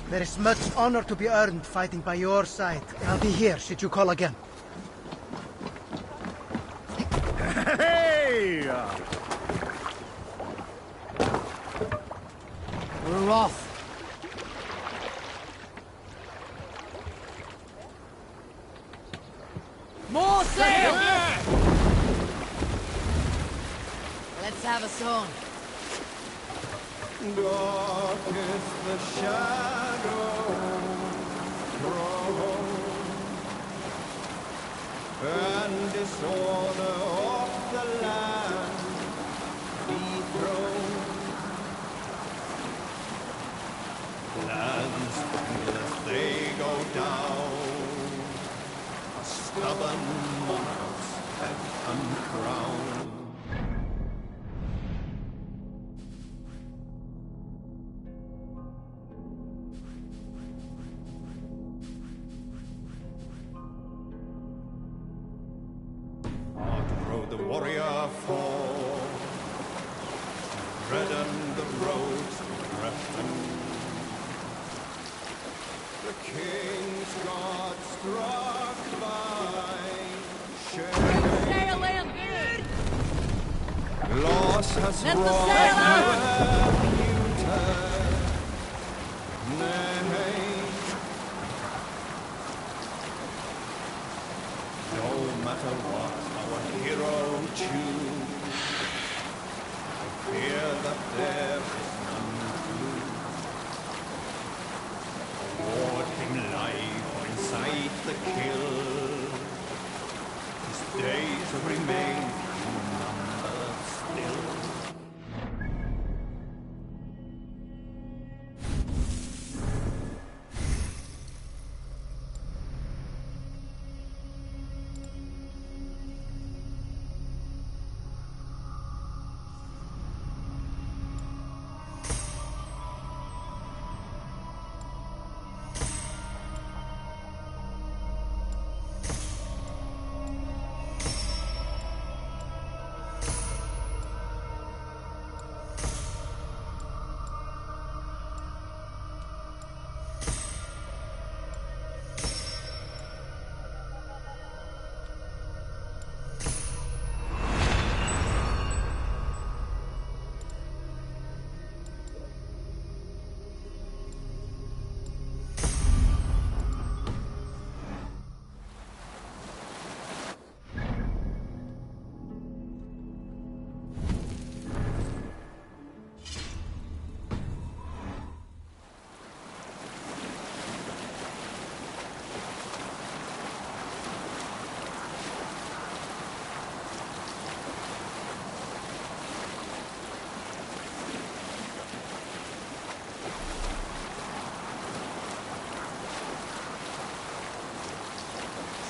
There is much honor to be earned fighting by your side. I'll be here should you call again. Hey! We're off. More sail! Let's have a song. Dark is the shadow thrown, and disorder of the land dethroned. Lands as they go down, stubborn monarchs have uncrowned. The warrior fall, redden the roads of Grafton. The king's guard struck by shame. Sail in! Loss has Let the wrought sail out! No matter what our hero choose, I fear that there is none true. Award him life or incite the kill. His days remain numbered still.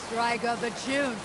Strike up a tune.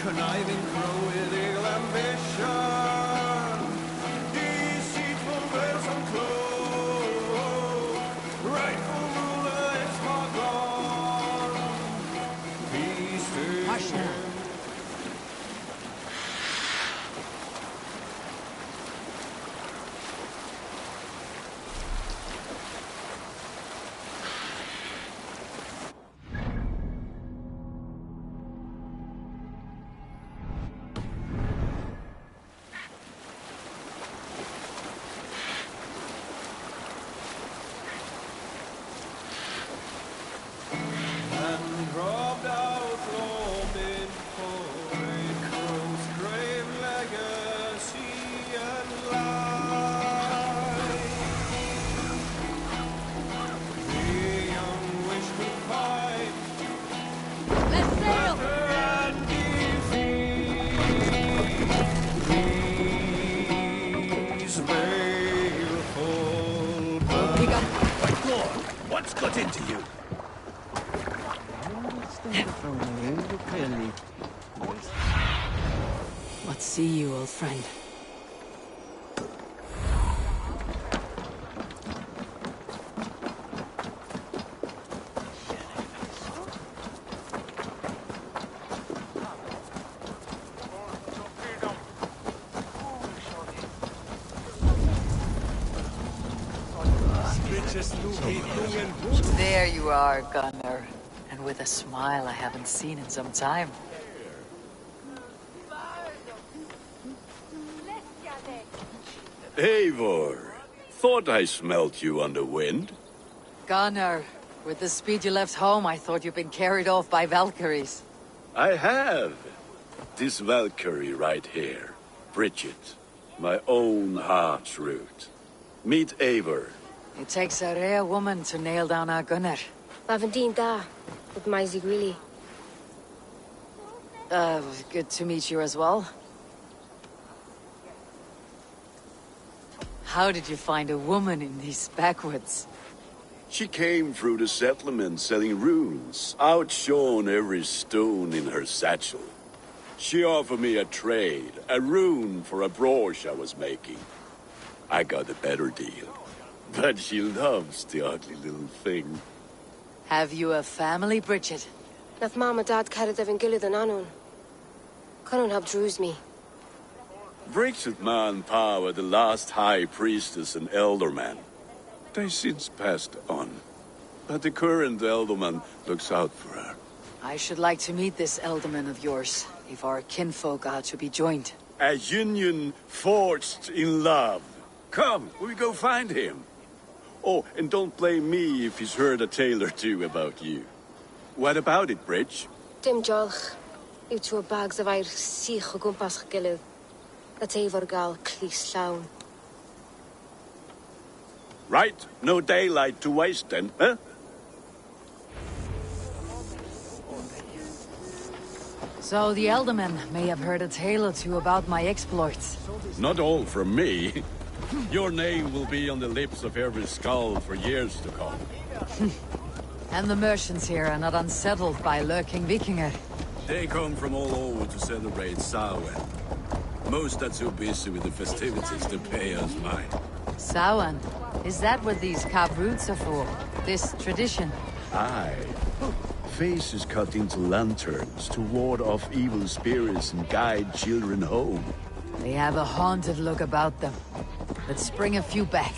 Conniving crow with ill ambition, deceitful wares and cloak, rightful ruler is far gone, feasting. What's got into you? What see you, old friend? There you are, Gunnar. And with a smile I haven't seen in some time. Eivor, thought I smelt you on the wind. Gunnar, with the speed you left home, I thought you'd been carried off by Valkyries. I have. This Valkyrie right here, Bridget, my own heart's root. Meet Eivor. It takes a rare woman to nail down our Gunnar. Lavendine da, with Maisie Greeley. Good to meet you as well. How did you find a woman in these backwoods? She came through the settlement selling runes, outshone every stone in her satchel. She offered me a trade, a rune for a brooch I was making. I got a better deal. But she loves the ugly little thing. Have you a family, Bridget? Nath Mom and Dad carried Evan Gillid and Anun. Conun have drews me. Bridget Man were the last high priestess and elderman. They since passed on. But the current elderman looks out for her. I should like to meet this elderman of yours, if our kinfolk are to be joined. A union forged in love. Come, we go find him. Oh, and don't blame me if he's heard a tale or two about you. What about it, Bridge? Dim jolch. Yw tŵ bags of air sych o gwmpas gilydd. That Eivor gal clis llawn. Right, no daylight to waste then, huh? So the elderman may have heard a tale or two about my exploits. Not all from me. Your name will be on the lips of every skull for years to come. And the merchants here are not unsettled by lurking Vikinger. They come from all over to celebrate Samhain. Most are too busy with the festivities to pay us mind. Samhain? Is that what these carved roots are for? This tradition? Aye. Faces cut into lanterns to ward off evil spirits and guide children home. They have a haunted look about them. Let's bring a few back.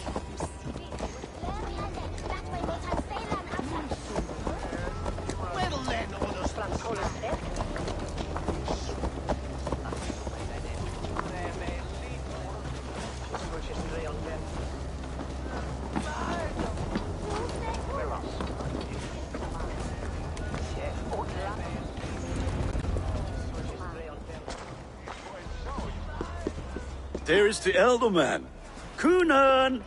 There is the elder man. Kunan!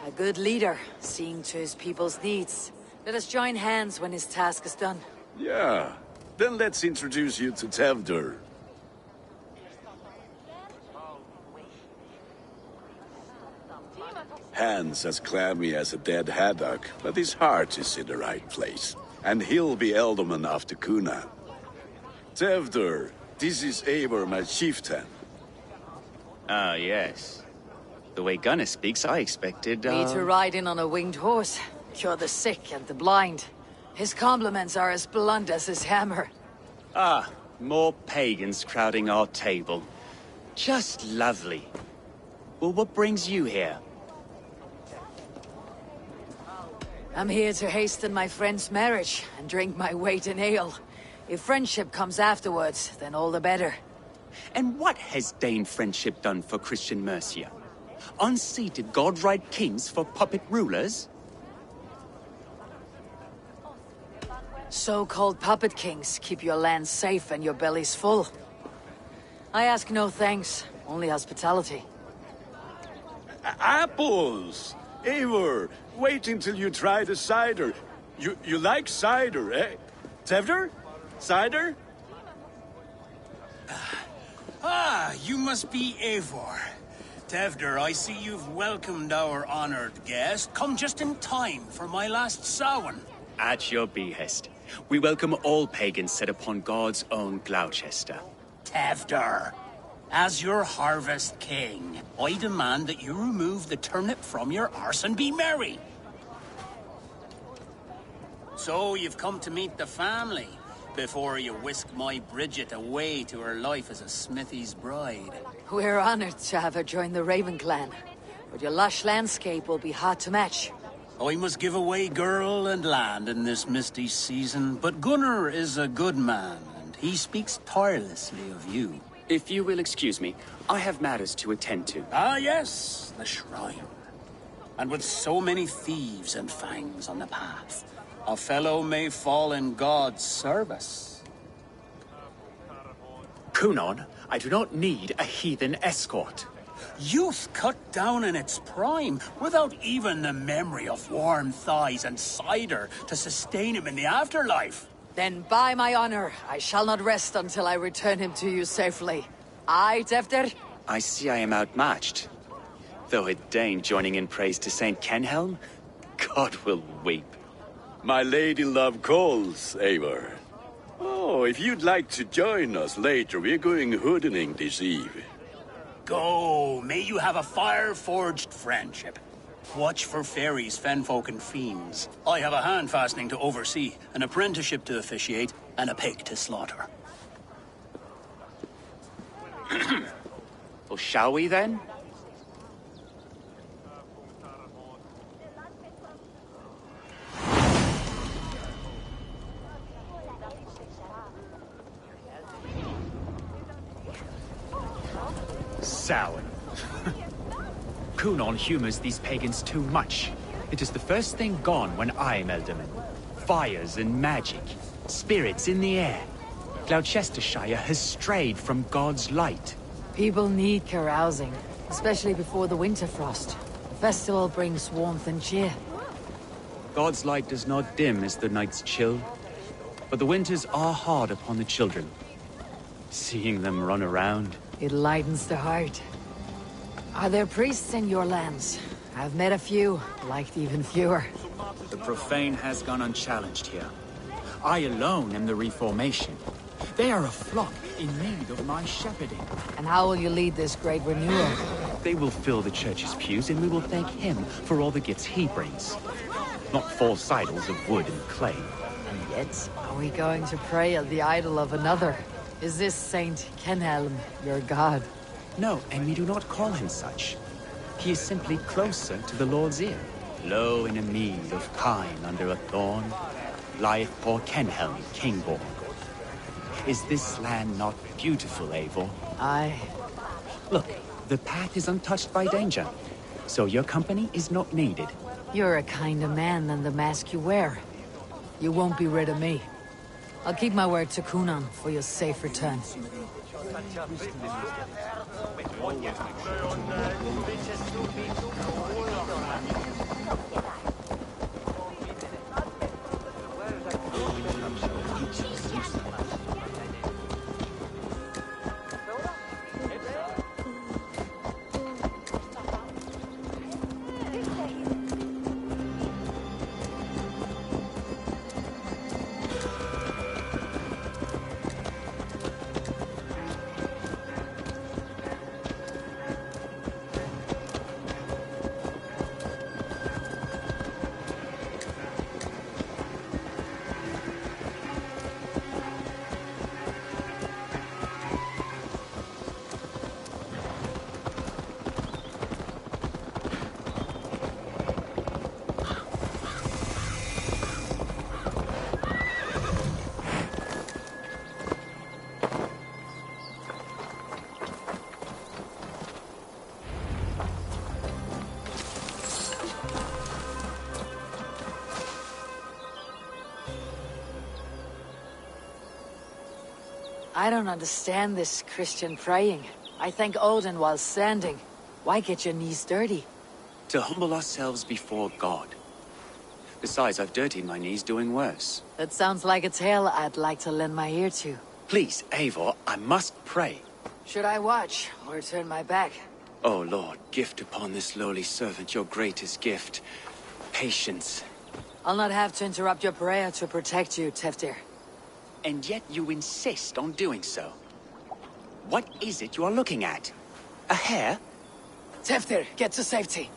A good leader, seeing to his people's needs. Let us join hands when his task is done. Yeah. Then let's introduce you to Tevder. Hands as clammy as a dead haddock, but his heart is in the right place. And he'll be Elderman after Kuna. Tevder, this is Eivor, my chieftain. Ah, yes. The way Gunnar speaks, I expected, Me to ride in on a winged horse, cure the sick and the blind. His compliments are as blunt as his hammer. Ah, more pagans crowding our table. Just lovely. Well, what brings you here? I'm here to hasten my friend's marriage and drink my weight in ale. If friendship comes afterwards, then all the better. And what has Dane friendship done for Christian Mercia? Unseated godright kings for puppet rulers? So-called puppet kings keep your lands safe and your bellies full. I ask no thanks, only hospitality. Apples! Eivor, wait until you try the cider. You like cider, eh? Tevder? Cider? Ah, you must be Eivor. Tevder, I see you've welcomed our honored guest. Come just in time for my last Samhain. At your behest. We welcome all pagans set upon God's own Gloucester. Tevder, as your harvest king, I demand that you remove the turnip from your arse and be merry. So you've come to meet the family before you whisk my Bridget away to her life as a smithy's bride. We're honored to have her join the Raven clan, but your lush landscape will be hard to match. I must give away girl and land in this misty season, but Gunnar is a good man, and he speaks tirelessly of you. If you will excuse me, I have matters to attend to. Ah, yes, the shrine. And with so many thieves and fangs on the path, a fellow may fall in God's service. Kunon, I do not need a heathen escort. Youth cut down in its prime, without even the memory of warm thighs and cider to sustain him in the afterlife. Then by my honor, I shall not rest until I return him to you safely. Aye, Tevder? I see I am outmatched. Though a Dane joining in praise to Saint Kenhelm, God will weep. My lady love calls, Eivor. Oh, if you'd like to join us later, we're going hoodening this eve. Go, may you have a fire-forged friendship. Watch for fairies, fenfolk, and fiends. I have a hand fastening to oversee, an apprenticeship to officiate, and a pig to slaughter. Well, shall we then? Sour. Kunon humors these pagans too much. It is the first thing gone when I am Elderman. Fires and magic, spirits in the air. Gloucestershire has strayed from God's light. People need carousing, especially before the winter frost. The festival brings warmth and cheer. God's light does not dim as the nights chill, but the winters are hard upon the children. Seeing them run around. It lightens the heart. Are there priests in your lands? I've met a few, liked even fewer. The profane has gone unchallenged here. I alone am the Reformation. They are a flock in need of my shepherding. And how will you lead this great renewal? They will fill the church's pews, and we will thank him for all the gifts he brings. Not false idols of wood and clay. And yet, are we going to pray at the idol of another? Is this Saint Kenhelm your god? No, and we do not call him such. He is simply closer to the Lord's ear. Low in a mead of kine under a thorn, lieth poor Kenhelm, kingborn. Is this land not beautiful, Eivor? Aye. Look, the path is untouched by danger, so your company is not needed. You're a kinder man than the mask you wear. You won't be rid of me. I'll keep my word to Kunan for your safe return. I don't understand this Christian praying. I thank Odin while standing. Why get your knees dirty? To humble ourselves before God. Besides, I've dirtied my knees doing worse. That sounds like a tale I'd like to lend my ear to. Please, Eivor, I must pray. Should I watch, or turn my back? Oh Lord, gift upon this lowly servant your greatest gift. Patience. I'll not have to interrupt your prayer to protect you, Teftir. And yet you insist on doing so. What is it you are looking at? A hare? Teftir, get to safety.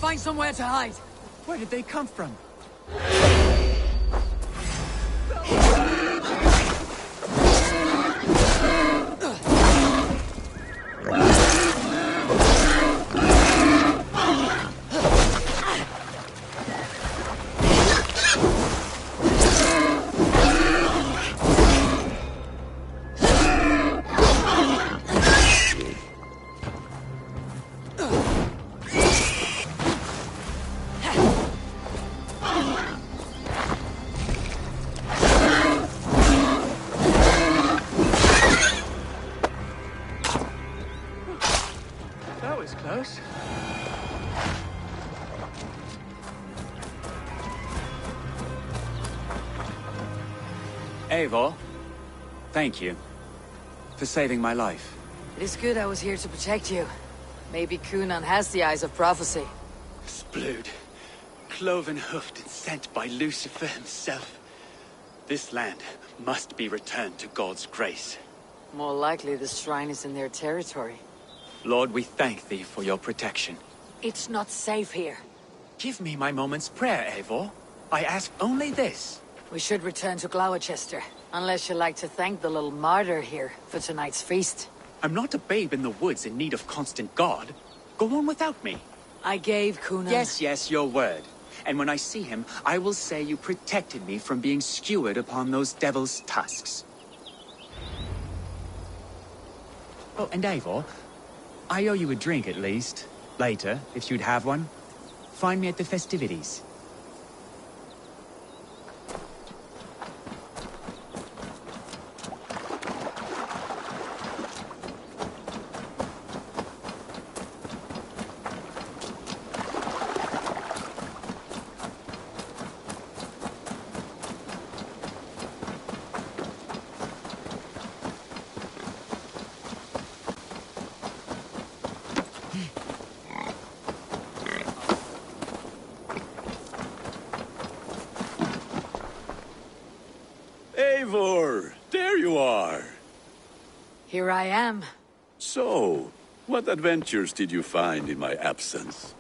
Find somewhere to hide. Where did they come from? Close. Eivor, thank you for saving my life. It is good I was here to protect you. Maybe Kunan has the eyes of prophecy. Splood, cloven-hoofed and sent by Lucifer himself. This land must be returned to God's grace. More likely the shrine is in their territory. Lord, we thank thee for your protection. It's not safe here. Give me my moment's prayer, Eivor. I ask only this. We should return to Gloucester, unless you'd like to thank the little martyr here for tonight's feast. I'm not a babe in the woods in need of constant guard. Go on without me. I gave Kunan... Yes, your word. And when I see him, I will say you protected me from being skewered upon those devil's tusks. Oh, and Eivor, I owe you a drink at least. Later, if you'd have one. Find me at the festivities. Eivor, there you are. Here I am. So, what adventures did you find in my absence?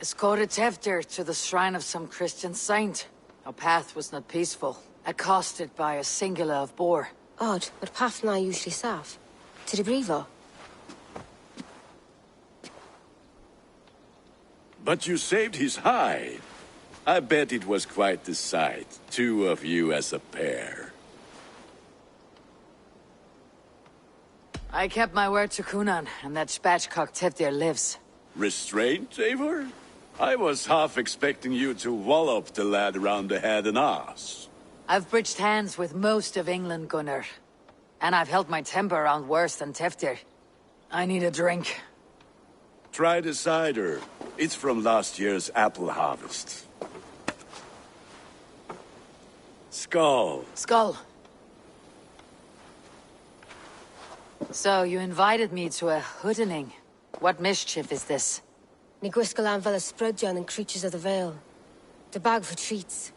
Escorted Teftir to the shrine of some Christian saint. Our path was not peaceful. Accosted by a singular of boar. Odd, but path na usually safe. To the brifo. But you saved his hide. I bet it was quite the sight, two of you as a pair. I kept my word to Kunan, and that spatchcock Teftir lives. Restraint, Eivor? I was half expecting you to wallop the lad around the head and ass. I've bridged hands with most of England, Gunnar. And I've held my temper around worse than Teftir. I need a drink. Try the cider. It's from last year's apple harvest. Skull. Skull. So, you invited me to a hoodening. What mischief is this? Ní gwisgo an fel ysbrydion and creatures of the Vale. The bag for treats.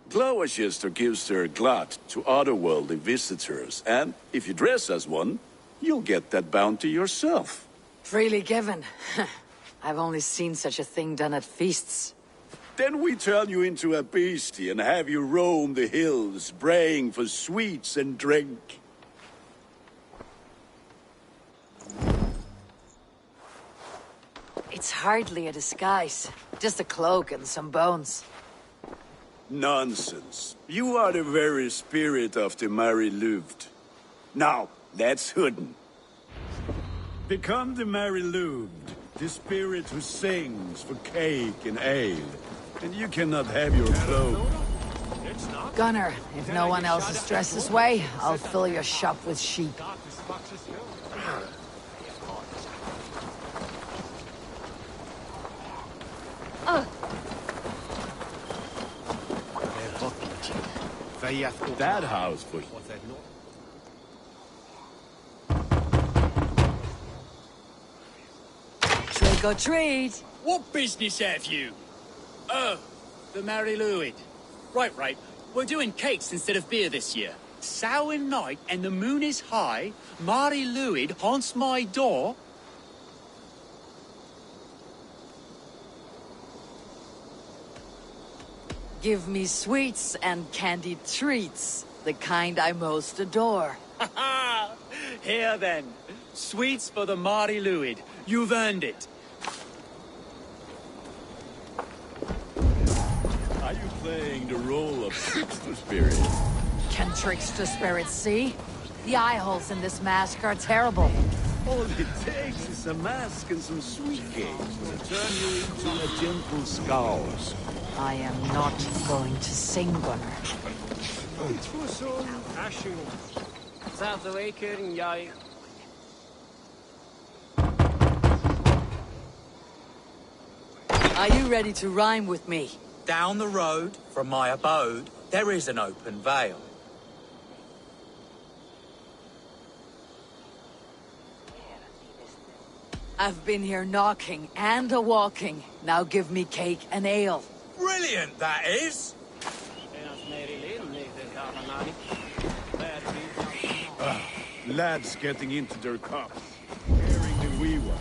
Gloucester gives their glut to otherworldly visitors, and if you dress as one, you'll get that bounty yourself. Freely given. I've only seen such a thing done at feasts. Then we turn you into a beastie and have you roam the hills, braying for sweets and drink. It's hardly a disguise. Just a cloak and some bones. Nonsense. You are the very spirit of the Mary Louved. Now, that's Hooden. Become the Mary Louved, the spirit who sings for cake and ale. And you cannot have your cloak. Gunnar, if no one else is dressed this way, I'll fill your shop with sheep. That house for Trick or treat! What business have you? Oh, the Mary Louid. Right. We're doing cakes instead of beer this year. Samhain night and the moon is high. Mary Louid haunts my door. Give me sweets and candied treats, the kind I most adore. Ha ha! Here then. Sweets for the Mary Louid. You've earned it. Are you playing the role of trickster spirit? Can trickster spirits see? The eye holes in this mask are terrible. All it takes is a mask and some sweet cakes to turn you into a gentle scowl. I am not going to sing, Gunnar. Are you ready to rhyme with me? Down the road from my abode, there is an open vale. I've been here knocking and a-walking. Now give me cake and ale. Brilliant, that is! Lads getting into their cups, wearing the wee ones.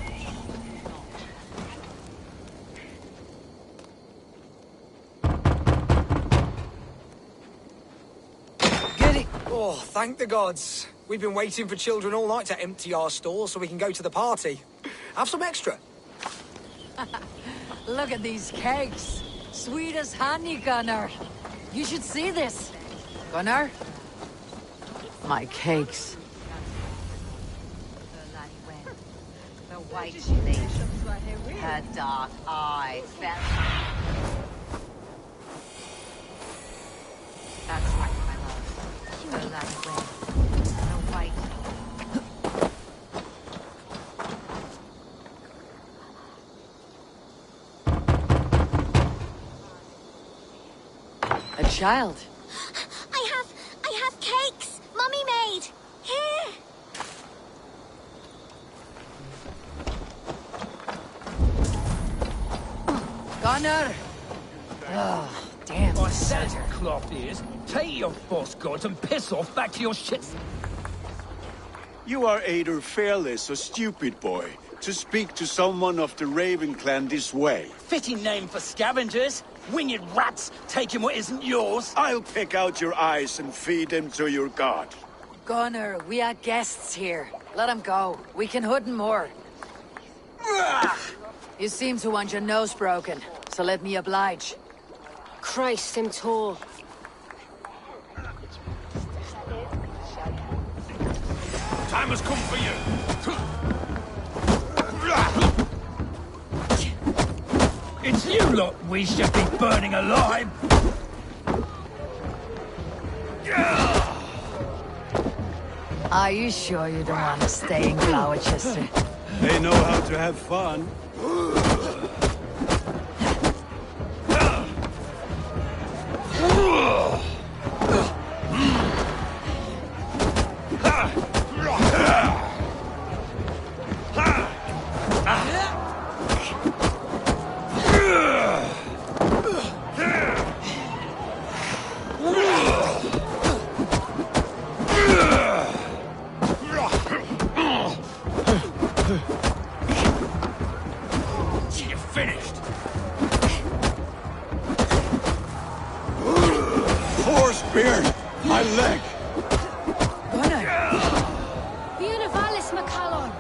Oh, thank the gods. We've been waiting for children all night to empty our stores so we can go to the party. Have some extra. Look at these cakes. Sweet as honey, Gunnar. You should see this. Gunnar? My cakes. The white lady, her dark eye fell. That's right, my love. The light went. The white. A child. I have cakes. Mummy made. Here. Gunnar! Oh, damn. I said cloth ears. Take your false gods and piss off back to your shits. You are either fearless or stupid, boy, to speak to someone of the Raven clan this way. Fitting name for scavengers. Winged rats taking what isn't yours. I'll pick out your eyes and feed them to your god. Gunnar, we are guests here. Let him go. We can hood more. You seem to want your nose broken, so let me oblige. Christ, him tall. Time has come for you. It's you lot we should be burning alive! Are you sure you don't want to stay in Gloucester? They know how to have fun. You're finished! Poor spear! My leg! Fianna Valis Macallon.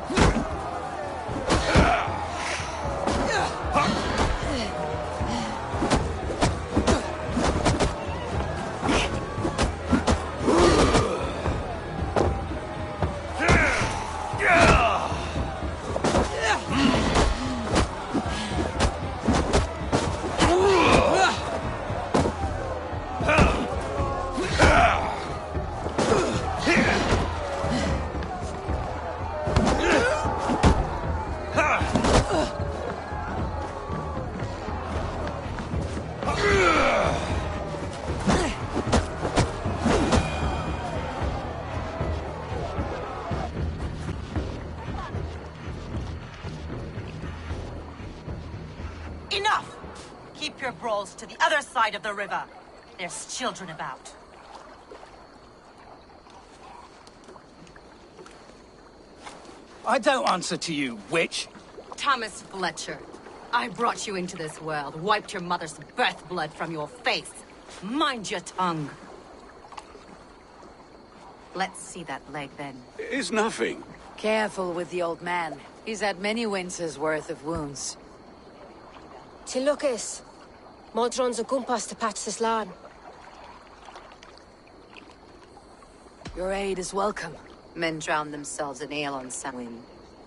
Enough! Keep your brawls to the other side of the river. There's children about. I don't answer to you, witch. Thomas Fletcher, I brought you into this world, wiped your mother's birth blood from your face. Mind your tongue. Let's see that leg, then. It's nothing. Careful with the old man. He's had many winters' worth of wounds. Tilukis. Modron's a gumpas to patch this land. Your aid is welcome. Men drown themselves in ale on Samhain.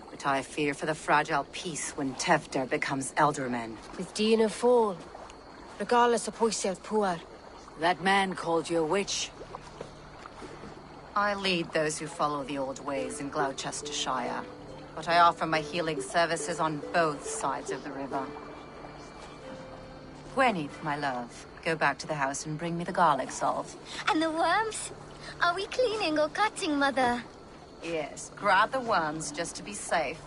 But I fear for the fragile peace when Tevder becomes eldermen. With Dean and Fall. Regardless of Poisel Puar. That man called you a witch. I lead those who follow the old ways in Gloucestershire. But I offer my healing services on both sides of the river. Gwyneth, my love, go back to the house and bring me the garlic salve. And the worms? Are we cleaning or cutting, Mother? Yes, grab the worms just to be safe.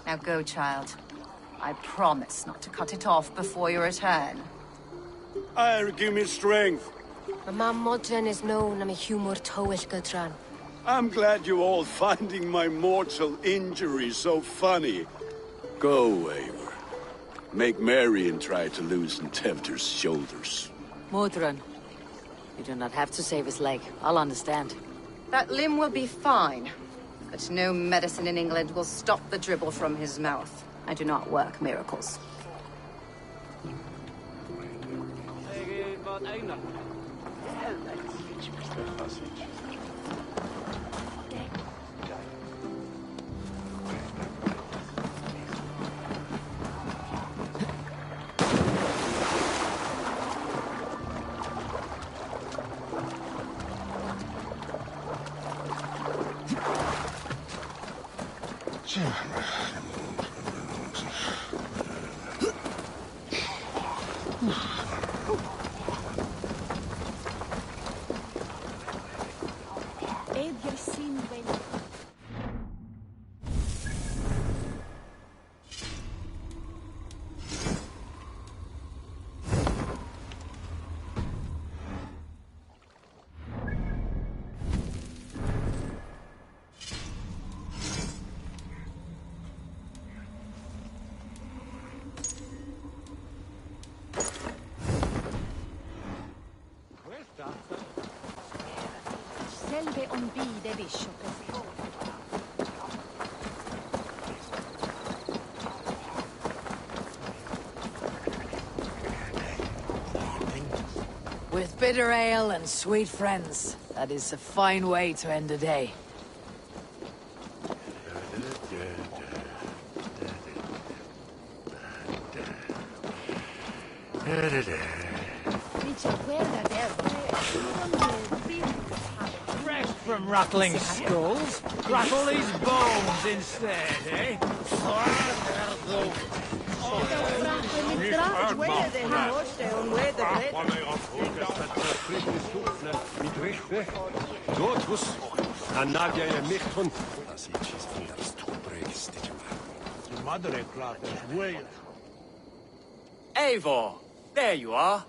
Now go, child. I promise not to cut it off before your return. Give me strength. My mam Modron is known I'm a humor towish Gudran. I'm glad you all finding my mortal injury so funny. Go, Eivor. Make merry and try to loosen Tevder's shoulders. Modron, you do not have to save his leg. I'll understand. That limb will be fine. But no medicine in England will stop the dribble from his mouth. I do not work miracles. With bitter ale and sweet friends, that is a fine way to end a day. Rest from rattling skulls. Rattle these bones instead, eh? Eivor, there you are.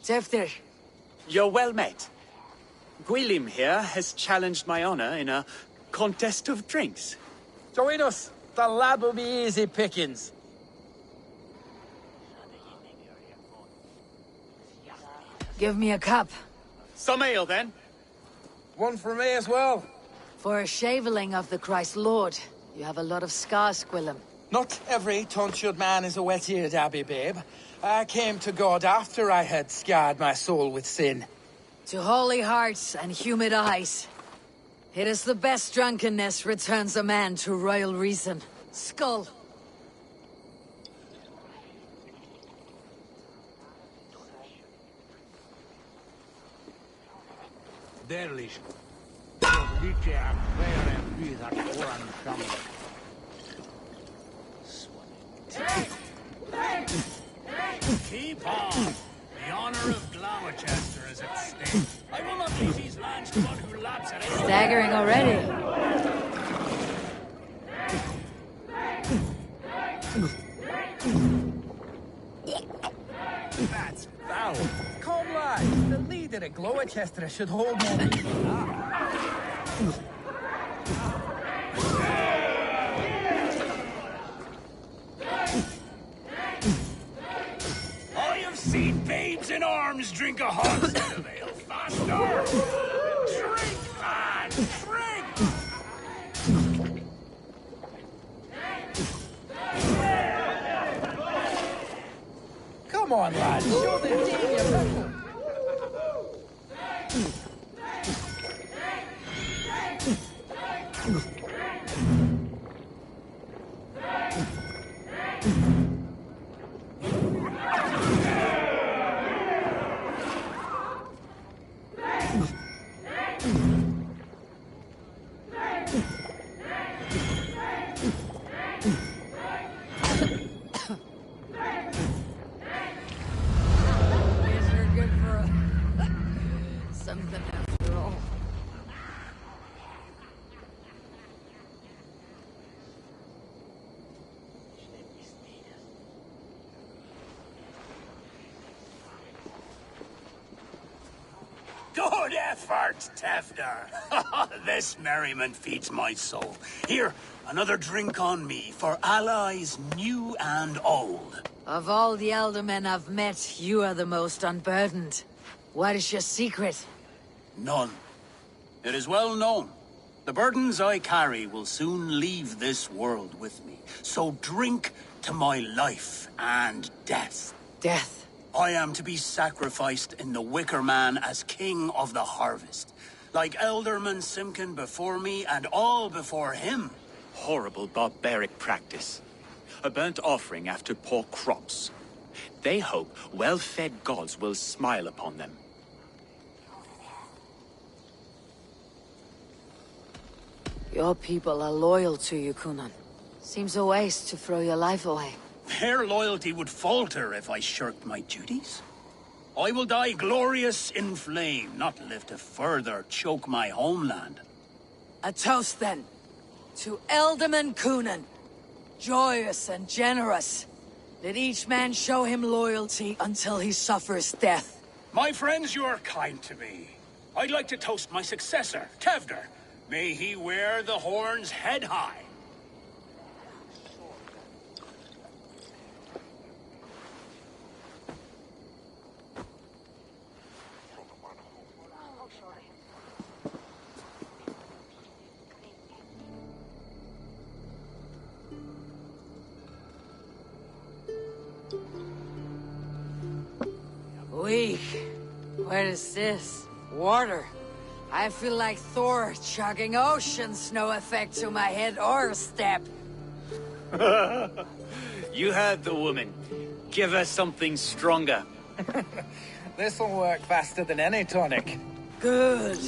Tefter. You're well met. Gwilym here has challenged my honor in a contest of drinks. Join us. The lad will be easy pickings. Give me a cup. Some ale, then. One for me as well. For a shaveling of the Christ Lord, you have a lot of scars, Gwilym. Not every tonsured man is a wet-eared abbey, babe. I came to God after I had scarred my soul with sin. To holy hearts and humid eyes. It is the best drunkenness returns a man to royal reason. Skull. Derlish. Keep on. The honor of Gloucester is at stake. I will not leave these lands to one who laps at it. Staggering already. That's foul. Come, lad. The leader at Gloucester should hold more people. I have seen babes in arms drink a hogshead of ale faster. Drink, man, drink! Come on, lad. Show the team your mettle. Something after all. Good effort, Tefter. This merriment feeds my soul. Here, another drink on me for allies new and old. Of all the eldermen I've met, you are the most unburdened. What is your secret? None. It is well known. The burdens I carry will soon leave this world with me. So drink to my life and death. Death? I am to be sacrificed in the Wicker Man as king of the harvest. Like Elderman Simkin before me and all before him. Horrible barbaric practice. A burnt offering after poor crops. They hope well-fed gods will smile upon them. Your people are loyal to you, Kunan. Seems a waste to throw your life away. Their loyalty would falter if I shirked my duties. I will die glorious in flame, not live to further choke my homeland. A toast, then. To Elderman Kunan. Joyous and generous. Let each man show him loyalty until he suffers death. My friends, you are kind to me. I'd like to toast my successor, Tevder. May he wear the horns head high. Weak. What is this? Water. I feel like Thor chugging oceans, no effect to my head or step. You heard the woman. Give her something stronger. This'll work faster than any tonic. Good.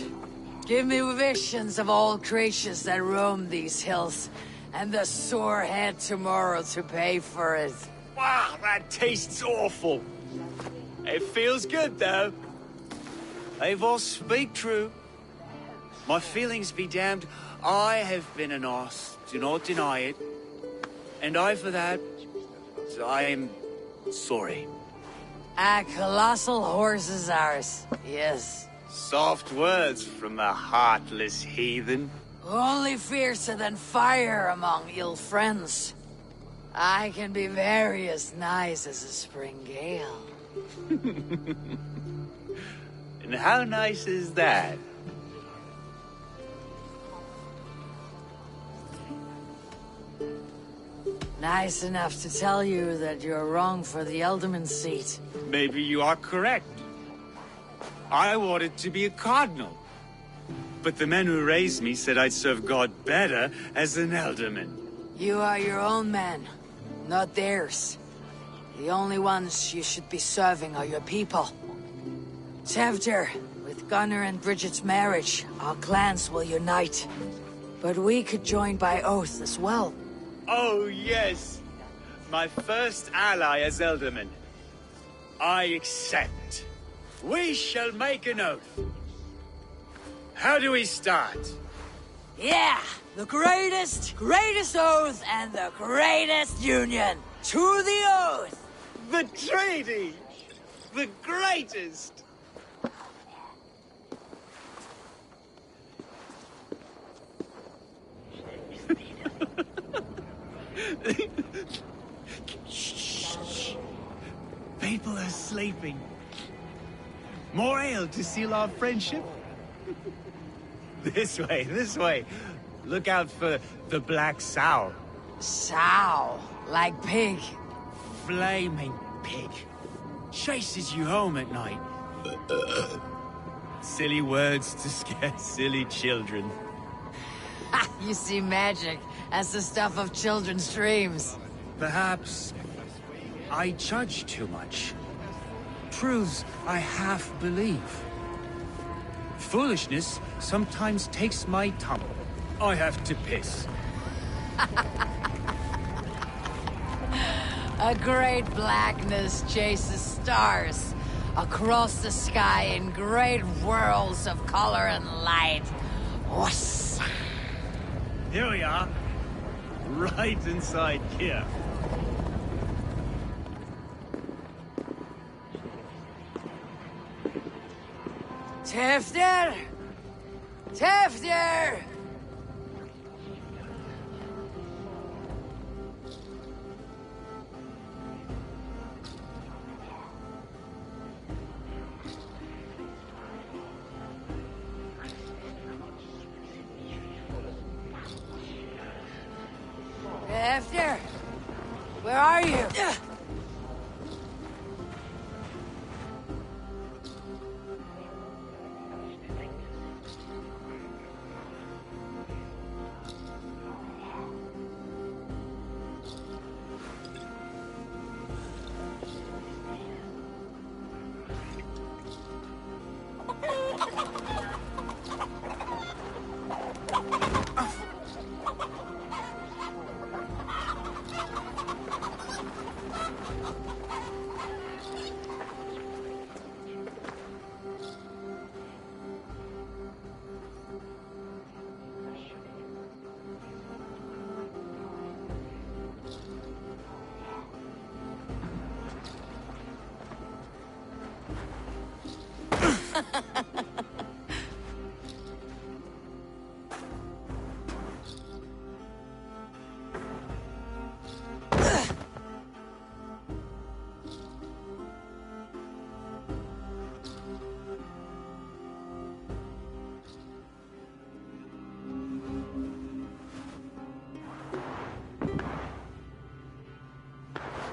Give me visions of all creatures that roam these hills, and the sore head tomorrow to pay for it. Wow, that tastes awful. It feels good, though. Eivor, speak true. My feelings be damned. I have been an arse. Do not deny it. And I, for that, I am sorry. A colossal horse is ours, yes. Soft words from the heartless heathen. Only fiercer than fire among ill friends. I can be very as nice as a spring gale. And how nice is that? Nice enough to tell you that you're wrong for the Ealdorman seat. Maybe you are correct. I wanted to be a cardinal. But the men who raised me said I'd serve God better as an Ealdorman. You are your own men, not theirs. The only ones you should be serving are your people. Tevdir, with Gunnar and Bridget's marriage, our clans will unite. But we could join by oath as well. Oh, yes. My first ally as Ealdorman. I accept. We shall make an oath. How do we start? Yeah! The greatest oath and the greatest union! To the oath! The treaty! The greatest! Shh. People are sleeping. More ale to seal our friendship? This way. Look out for the black sow. Sow? Like pig? Flaming pig. Chases you home at night. Silly words to scare silly children. You see magic as the stuff of children's dreams. Perhaps I judge too much. Truths I half believe. Foolishness sometimes takes my tongue. I have to piss. A great blackness chases stars across the sky in great whirls of color and light. Whoosh. Here we are. Right inside here. Tevdir! Tevdir! Tevdir! Where are you?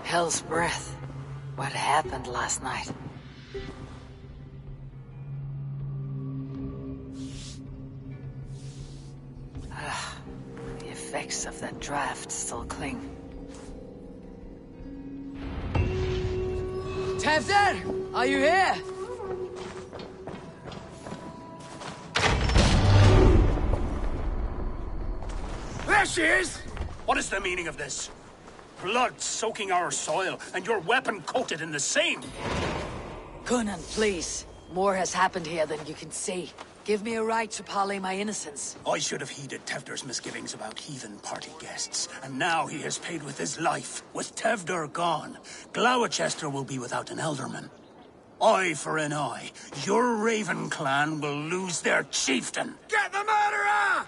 Hell's breath. What happened last night? The effects of that draft still cling. Tevder, are you here? There she is! What is the meaning of this? Blood soaking our soil, and your weapon coated in the same! Conan, please. More has happened here than you can see. Give me a right to parley my innocence. I should have heeded Tevder's misgivings about heathen party guests, and now he has paid with his life. With Tevder gone, Gloucester will be without an elderman. Eye for an eye. Your Raven clan will lose their chieftain. Get the murderer!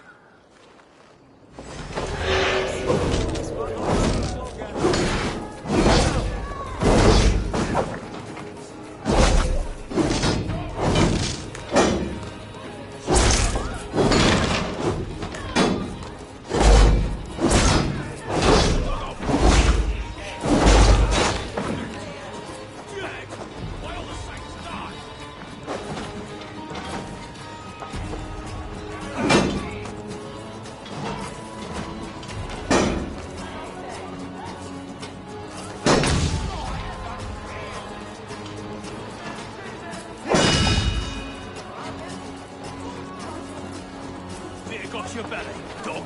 Got your belly, dog.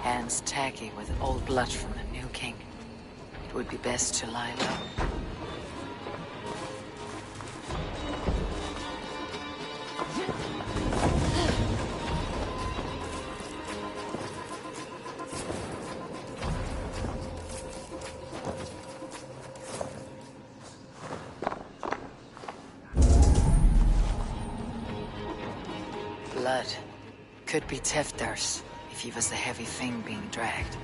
Hands tacky with old blood from the new king. It would be best to lie low. Blood. Could be Tefder's, if he was the heavy thing being dragged.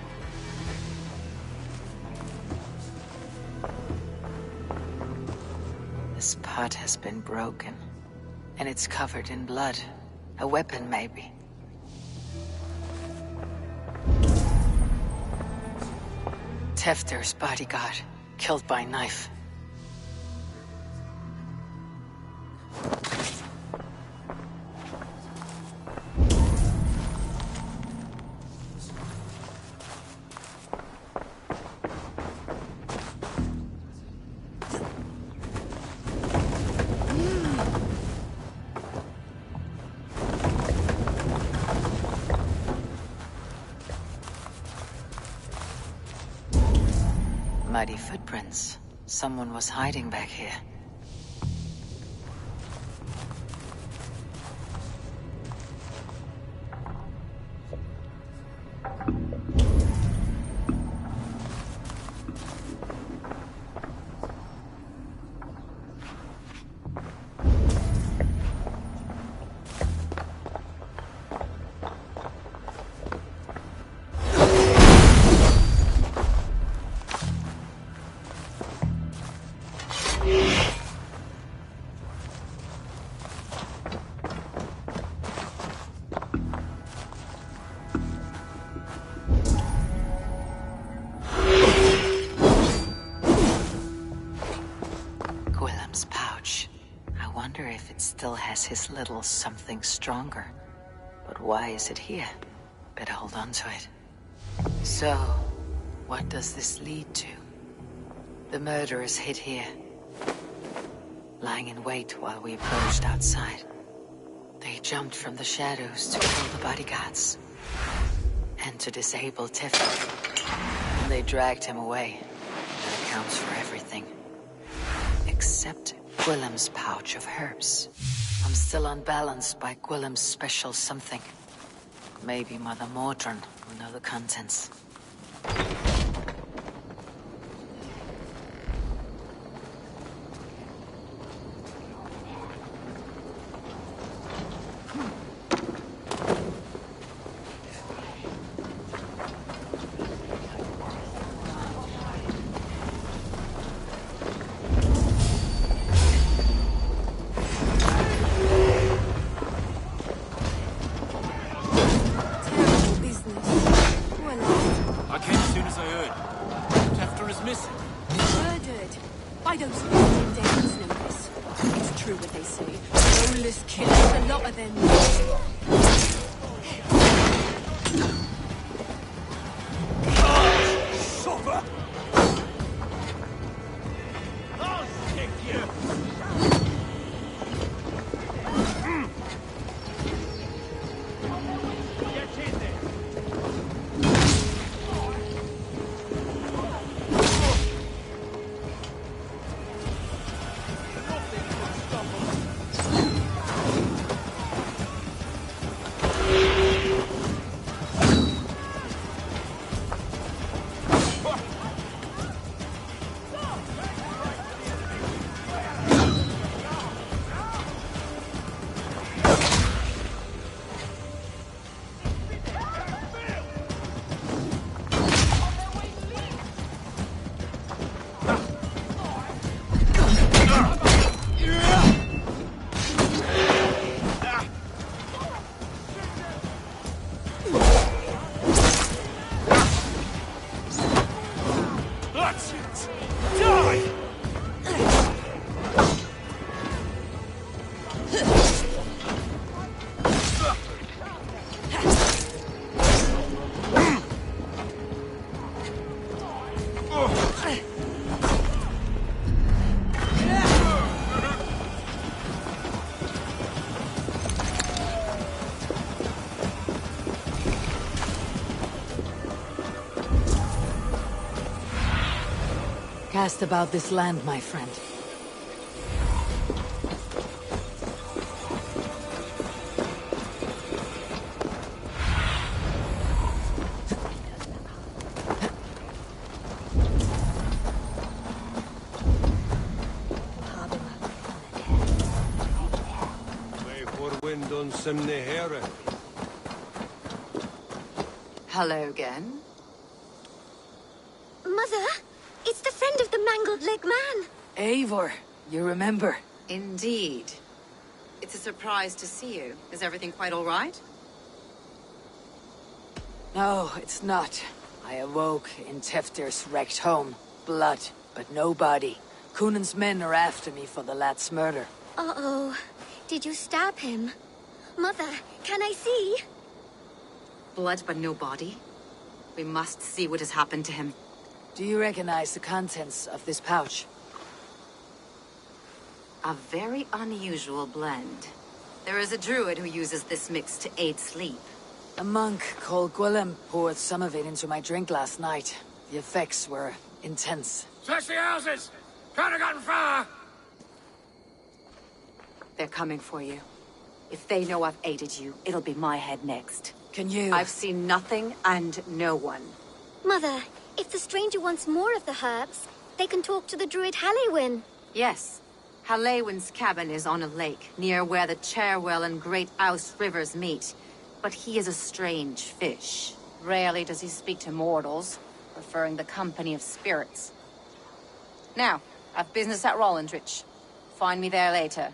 This pot has been broken, and it's covered in blood. A weapon, maybe. Tefder's bodyguard, killed by knife. Muddy footprints. Someone was hiding back here. Still has his little something stronger. But why is it here? Better hold on to it. So, what does this lead to? The murderers hid here, lying in wait while we approached outside. They jumped from the shadows to kill the bodyguards and to disable Tefter. And they dragged him away. That accounts for everything. Except Gwillem's pouch of herbs. I'm still unbalanced by Gwillem's special something. Maybe Mother Mordran will know the contents. That's it! Die! Cast about this land, my friend. Hello again. Mother, it's the friend of the mangled leg man. Eivor, you remember? Indeed. It's a surprise to see you. Is everything quite all right? No, it's not. I awoke in Teftir's wrecked home. Blood, but no body. Cunan's men are after me for the lad's murder. Uh-oh. Did you stab him? Mother, can I see? Blood but no body? We must see what has happened to him. Do you recognize the contents of this pouch? A very unusual blend. There is a druid who uses this mix to aid sleep. A monk called Gwilym poured some of it into my drink last night. The effects were intense. Search the houses! Can't have gotten far! They're coming for you. If they know I've aided you, it'll be my head next. Can you? I've seen nothing and no one. Mother, if the stranger wants more of the herbs, they can talk to the druid Halewyn. Yes. Halewyn's cabin is on a lake, near where the Cherwell and Great Ouse rivers meet. But he is a strange fish. Rarely does he speak to mortals, preferring the company of spirits. Now, I've business at Rollindrich. Find me there later.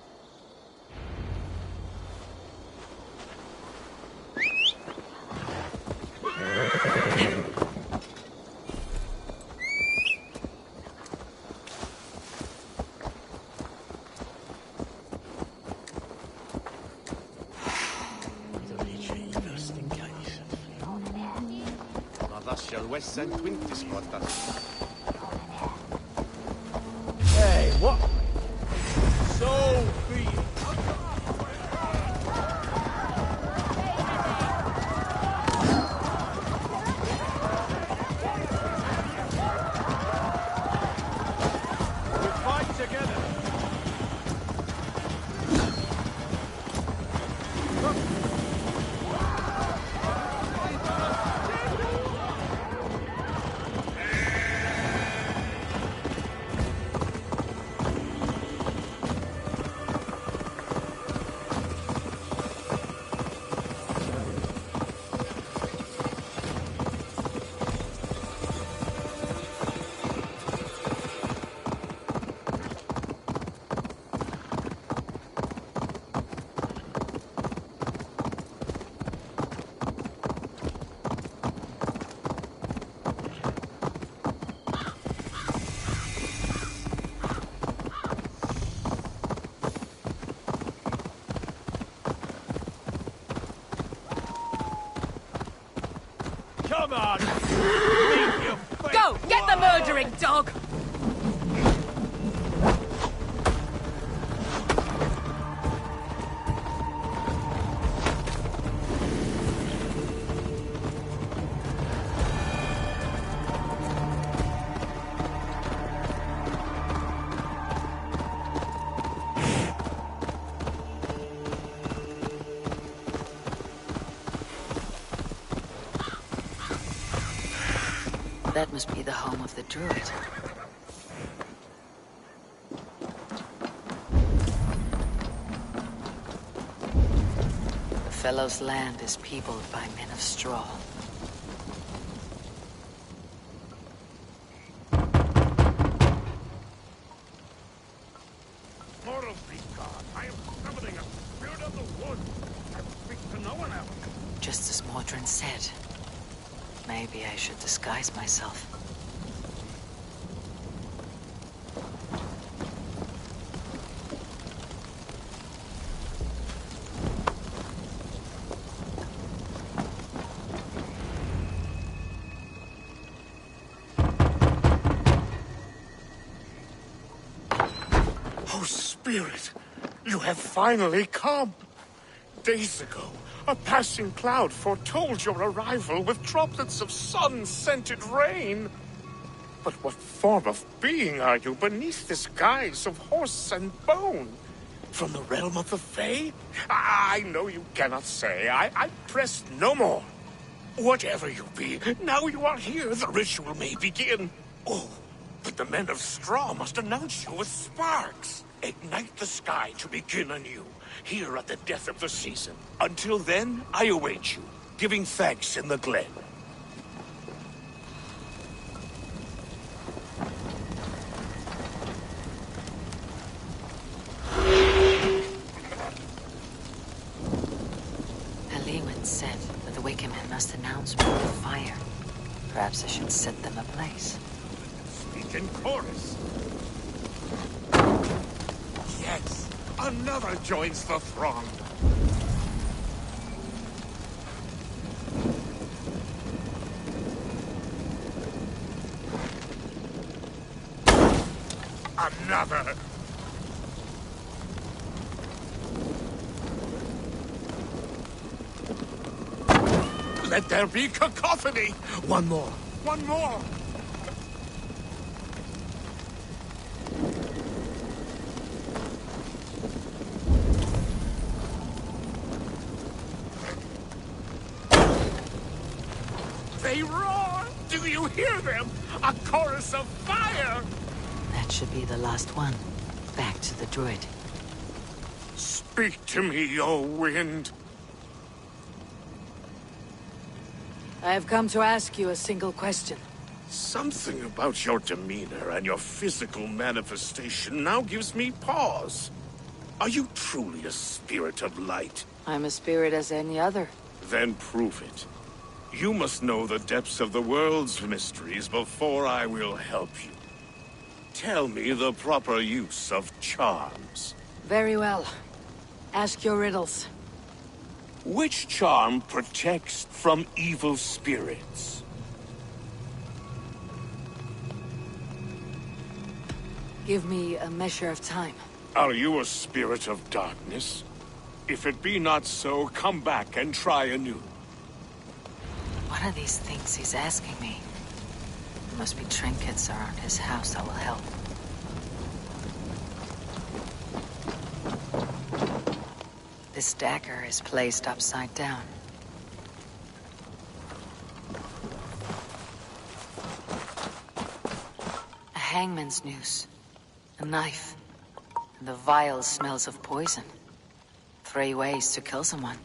Hey, what? So be it. We fight together. Come on! Leave your face. Go! Get the murdering dog! That must be the home of the druid. The fellow's land is peopled by men of straw. Mortal be God, I am summoning a spirit of the wood. I speak to no one else. Just as Mordrin said. Maybe I should disguise myself. Oh, Spirit, you have finally come. Days ago, a passing cloud foretold your arrival with droplets of sun-scented rain. But what form of being are you beneath this guise of horse and bone? From the realm of the Fae? I know you cannot say. I press no more. Whatever you be, now you are here, the ritual may begin. Oh, but the men of straw must announce you with sparks. Ignite the sky to begin anew, here at the death of the season. Until then, I await you, giving thanks in the glen. Lehman said that the Wicker men must announce me with fire. Perhaps I should set them ablaze. Speak in chorus. Yes, another joins the throng. Another. Let there be cacophony! One more! One more! They roar! Do you hear them? A chorus of fire! That should be the last one. Back to the druid. Speak to me, O wind. I have come to ask you a single question. Something about your demeanor and your physical manifestation now gives me pause. Are you truly a spirit of light? I'm a spirit as any other. Then prove it. You must know the depths of the world's mysteries before I will help you. Tell me the proper use of charms. Very well. Ask your riddles. Which charm protects from evil spirits? Give me a measure of time. Are you a spirit of darkness? If it be not so, come back and try anew. What are these things he's asking me? There must be trinkets around his house that will help. This dagger is placed upside down. A hangman's noose. A knife. And the vial smells of poison. 3 ways to kill someone.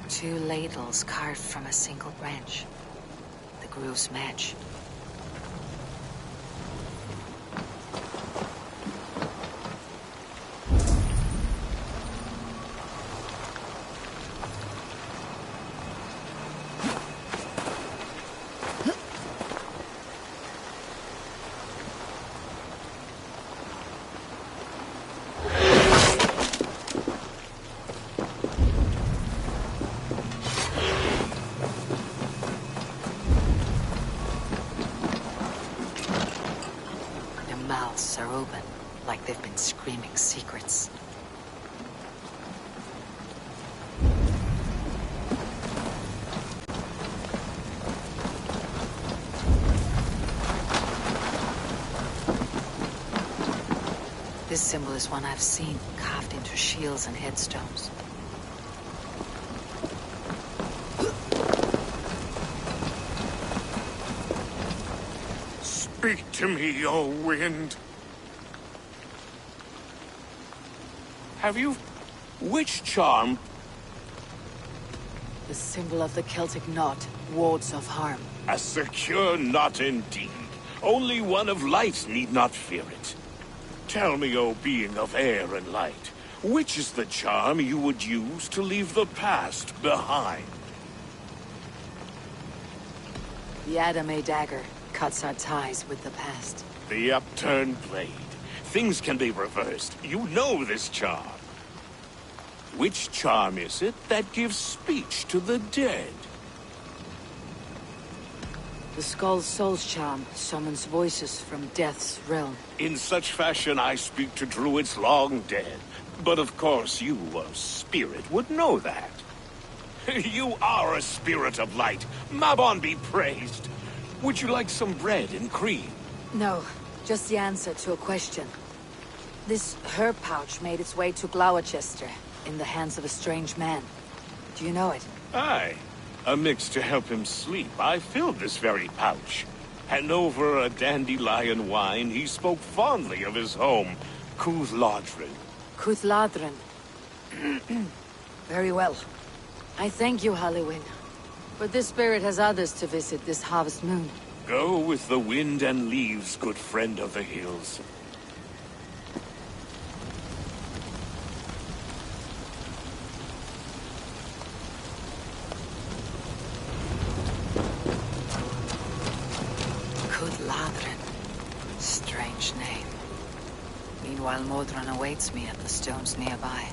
Two ladles carved from a single branch. The grooves match. Mouths are open, like they've been screaming secrets. This symbol is one I've seen, carved into shields and headstones. Speak to me, O wind. Have you... Which charm? The symbol of the Celtic knot, wards off harm. A secure knot indeed. Only one of light need not fear it. Tell me, O being of air and light, which is the charm you would use to leave the past behind? The Adame dagger cuts our ties with the past. The upturned blade. Things can be reversed. You know this charm. Which charm is it that gives speech to the dead? The Skull's Soul's charm summons voices from Death's realm. In such fashion I speak to druids long dead. But of course you, a spirit, would know that. You are a spirit of light. Mabon be praised. Would you like some bread and cream? No, just the answer to a question. This herb pouch made its way to Gloucester in the hands of a strange man. Do you know it? Aye. A mix to help him sleep. I filled this very pouch. And over a dandelion wine, he spoke fondly of his home, Cuthladrin. Cuthladrin. Very well. I thank you, Halliwyn. But this spirit has others to visit this harvest moon. Go with the wind and leaves, good friend of the hills. Cuthladrin. Strange name. Meanwhile, Modron awaits me at the stones nearby.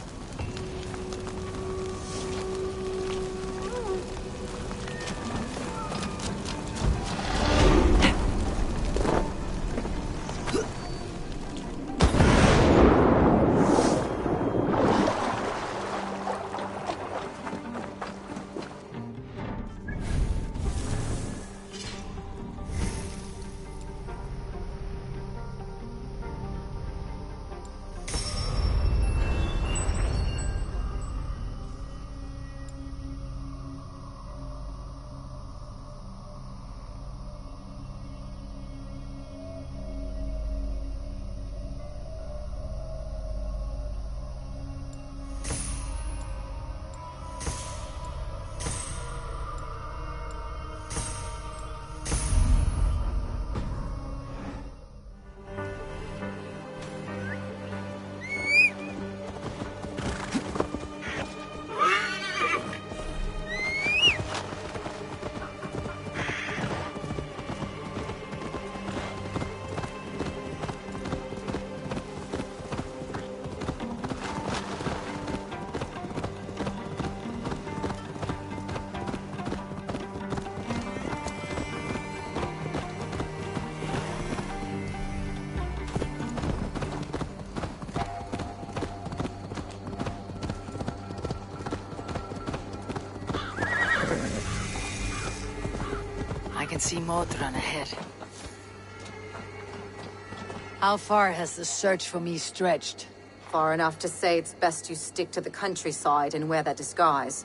I can see Modron ahead. How far has the search for me stretched? Far enough to say it's best you stick to the countryside and wear that disguise.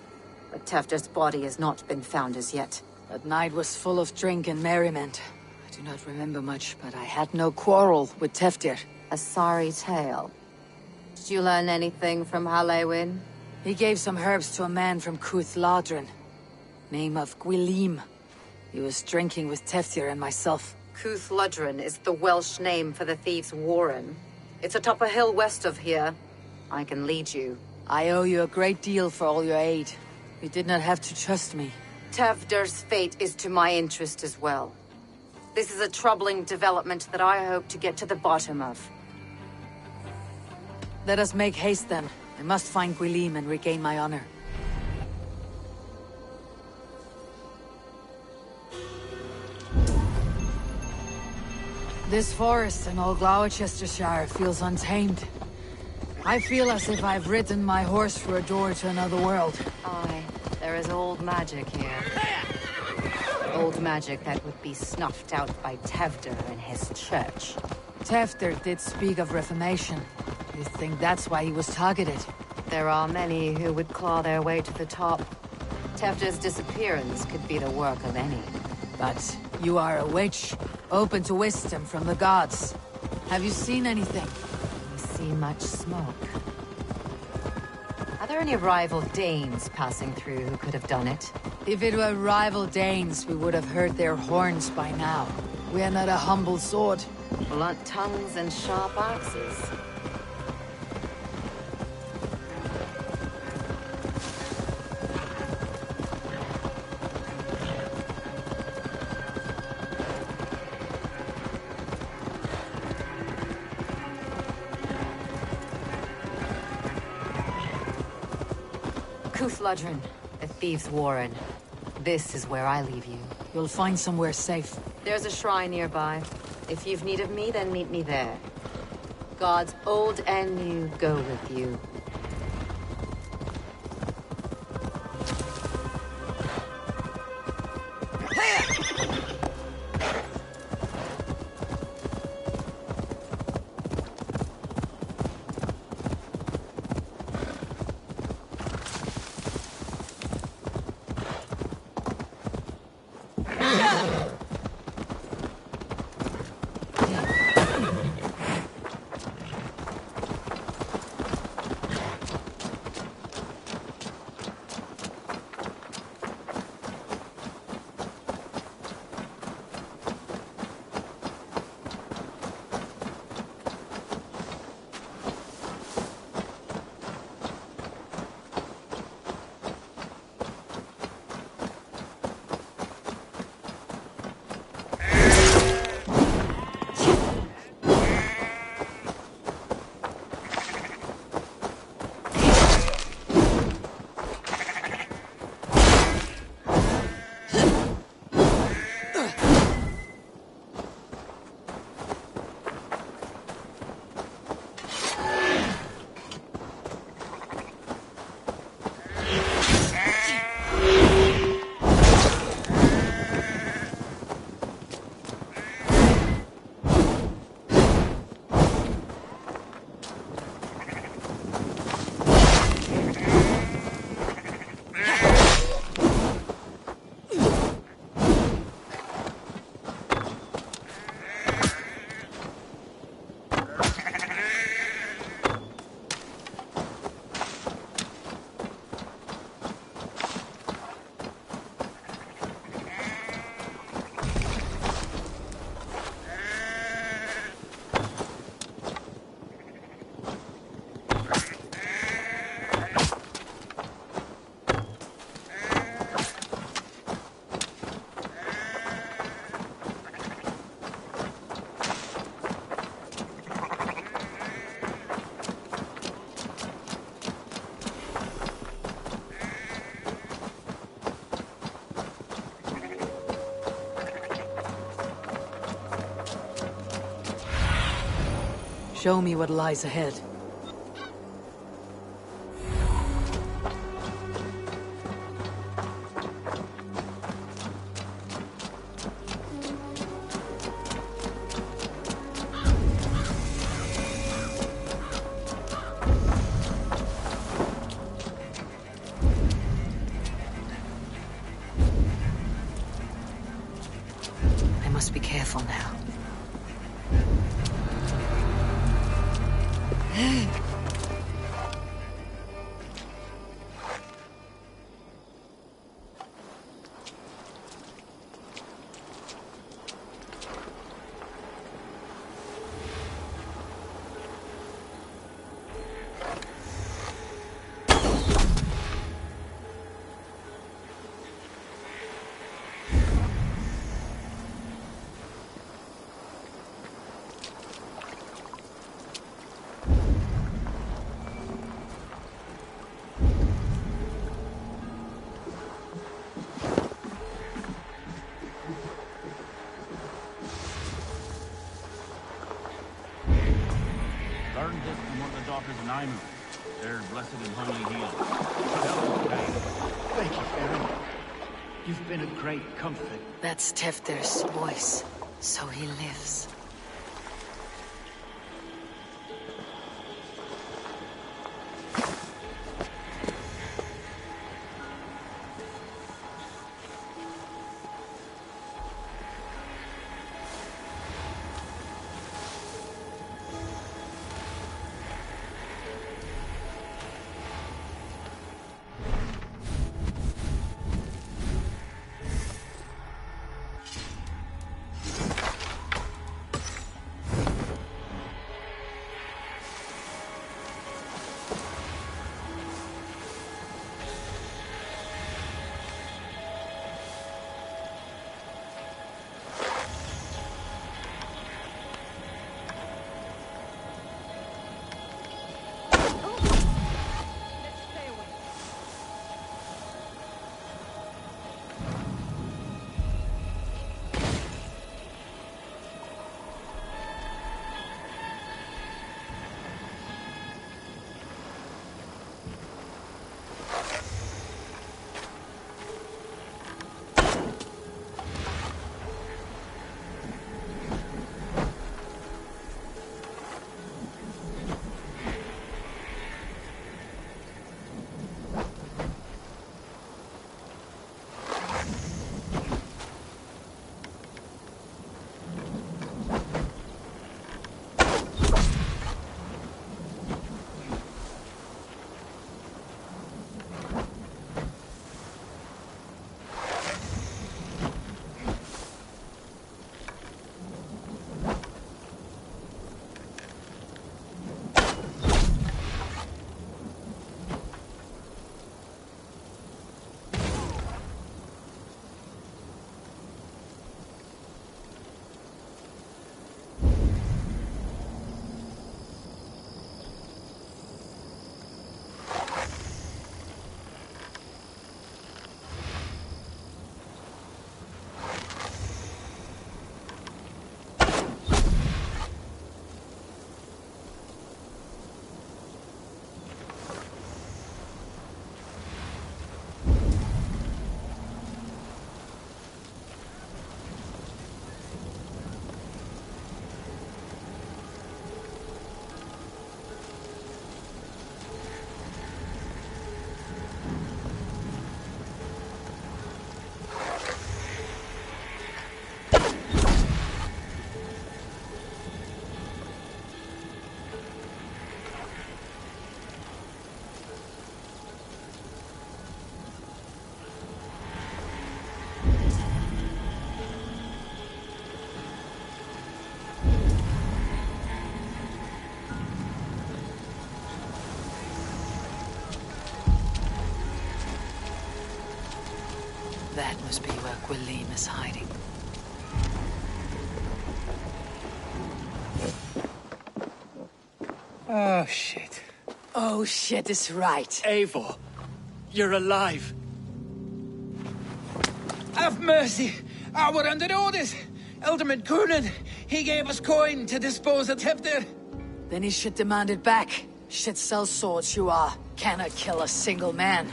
But Tefder's body has not been found as yet. That night was full of drink and merriment. I do not remember much, but I had no quarrel with Tefdir. A sorry tale. Did you learn anything from Halliwyn? He gave some herbs to a man from Cuthladrin. Name of Gwylim. He was drinking with Tefdir and myself. Cuthladrin is the Welsh name for the thieves' warren. It's atop a hill west of here. I can lead you. I owe you a great deal for all your aid. You did not have to trust me. Tefder's fate is to my interest as well. This is a troubling development that I hope to get to the bottom of. Let us make haste then. I must find Gwylim and regain my honor. This forest in old Gloucestershire feels untamed. I feel as if I've ridden my horse through a door to another world. Aye, there is old magic here. Old magic that would be snuffed out by Tefder and his church. Tefder did speak of reformation. You think that's why he was targeted? There are many who would claw their way to the top. Tefder's disappearance could be the work of any. But you are a witch, open to wisdom from the gods. Have you seen anything? We see much smoke. Are there any rival Danes passing through who could have done it? If it were rival Danes, we would have heard their horns by now. We are not a humble sword. Blunt tongues and sharp axes. Fludrin, the Thieves' Warren. This is where I leave you. You'll find somewhere safe. There's a shrine nearby. If you've need of me, then meet me there. Gods old and new go with you. Show me what lies ahead. I must be careful now. Learned this from one of the daughters of Naimu. They're blessed and holy healed. Thank you, Farron. You've been a great comfort. That's Tefter's voice. So he lives. That must be where Gwilym is hiding. Oh, shit. Oh, shit is right. Eivor, you're alive. Have mercy! We're under orders! Elderman Coonan, he gave us coin to dispose of Tefter. Then he should demand it back. Shit sells swords you are. Cannot kill a single man.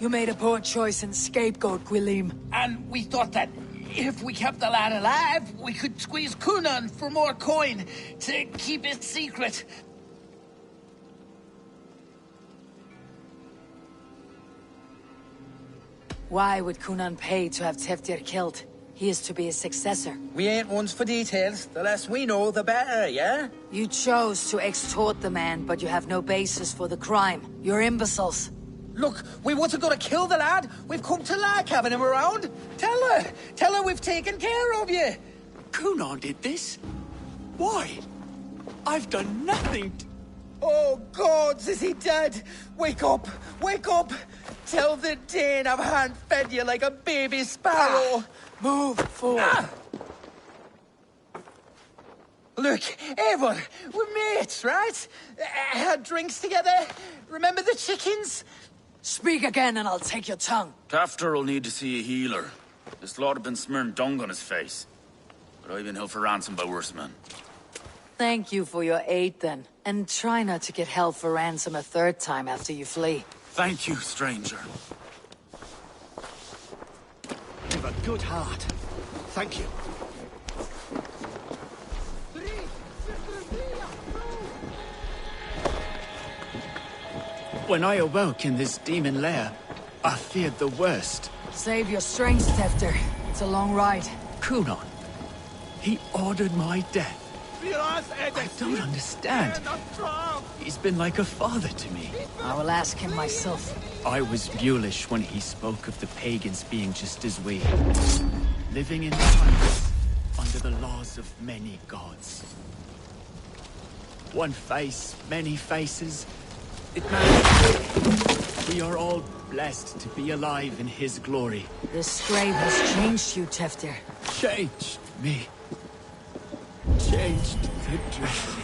You made a poor choice in scapegoat, Gwilym. And we thought that if we kept the lad alive, we could squeeze Coonan for more coin to keep it secret. Why would Coonan pay to have Teftir killed? He is to be his successor. We ain't ones for details. The less we know, the better, yeah? You chose to extort the man, but you have no basis for the crime. You're imbeciles. Look, we wasn't gonna kill the lad. We've come to like having him around. Tell her we've taken care of you. Coonan did this? Why? I've done nothing. Oh, gods, is he dead? Wake up! Wake up! Tell the Dane I've hand-fed you like a baby sparrow. Move forward. Look, Eivor, we're mates, right? Had drinks together. Remember the chickens? Speak again and I'll take your tongue. Tafter will need to see a healer. This lord have been smearing dung on his face. But I've been held for ransom by worse men. Thank you for your aid then. And try not to get held for ransom a third time after you flee. Thank you, stranger. You've a good heart. Thank you. When I awoke in this demon lair, I feared the worst. Save your strength, Tefter. It's a long ride. Coonan, he ordered my death. I don't understand. He's been like a father to me. I will ask him myself. I was mulish when he spoke of the pagans being just as we, living in silence under the laws of many gods. One face, many faces. It matters. We are all blessed to be alive in his glory. This scrape has changed you, Tefter. Changed me. Changed the dreams.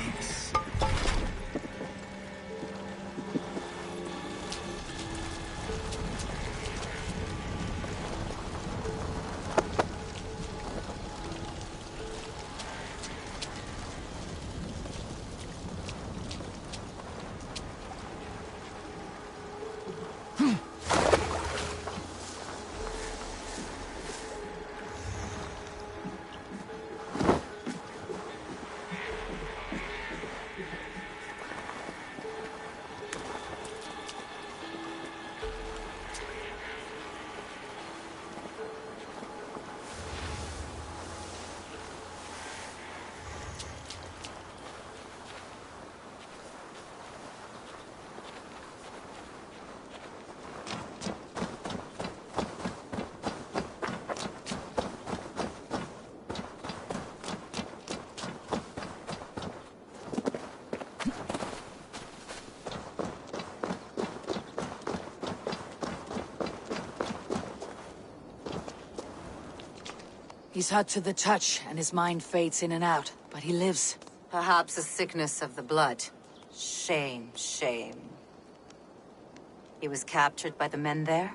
He's hot to the touch, and his mind fades in and out. But he lives. Perhaps a sickness of the blood. Shame, shame. He was captured by the men there?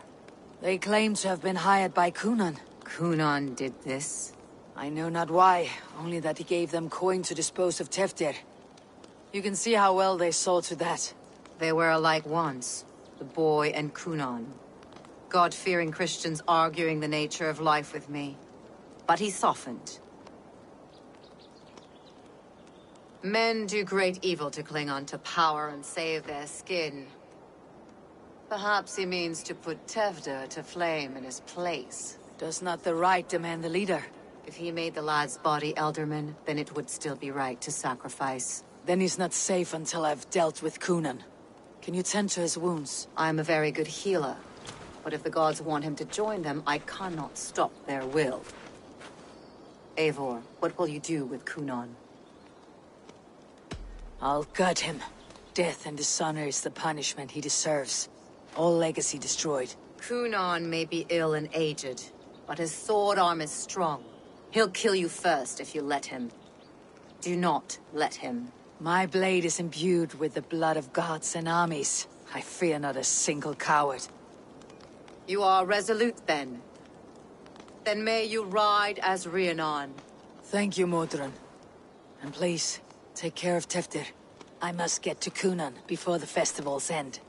They claim to have been hired by Coonan. Coonan did this? I know not why, only that he gave them coin to dispose of Teftir. You can see how well they saw to that. They were alike once, the boy and Coonan. God-fearing Christians arguing the nature of life with me. But he softened. Men do great evil to cling on to power and save their skin. Perhaps he means to put Tevda to flame in his place. Does not the right demand the leader? If he made the lad's body Elderman, then it would still be right to sacrifice. Then he's not safe until I've dealt with Coonan. Can you tend to his wounds? I'm a very good healer. But if the gods want him to join them, I cannot stop their will. Eivor, what will you do with Coonan? I'll gut him. Death and dishonor is the punishment he deserves. All legacy destroyed. Kunan may be ill and aged, but his sword arm is strong. He'll kill you first if you let him. Do not let him. My blade is imbued with the blood of gods and armies. I fear not a single coward. You are resolute, then. Then may you ride as Rhiannon. Thank you, Modron. And please, take care of Teftir. I must get to Kunan before the festivals end.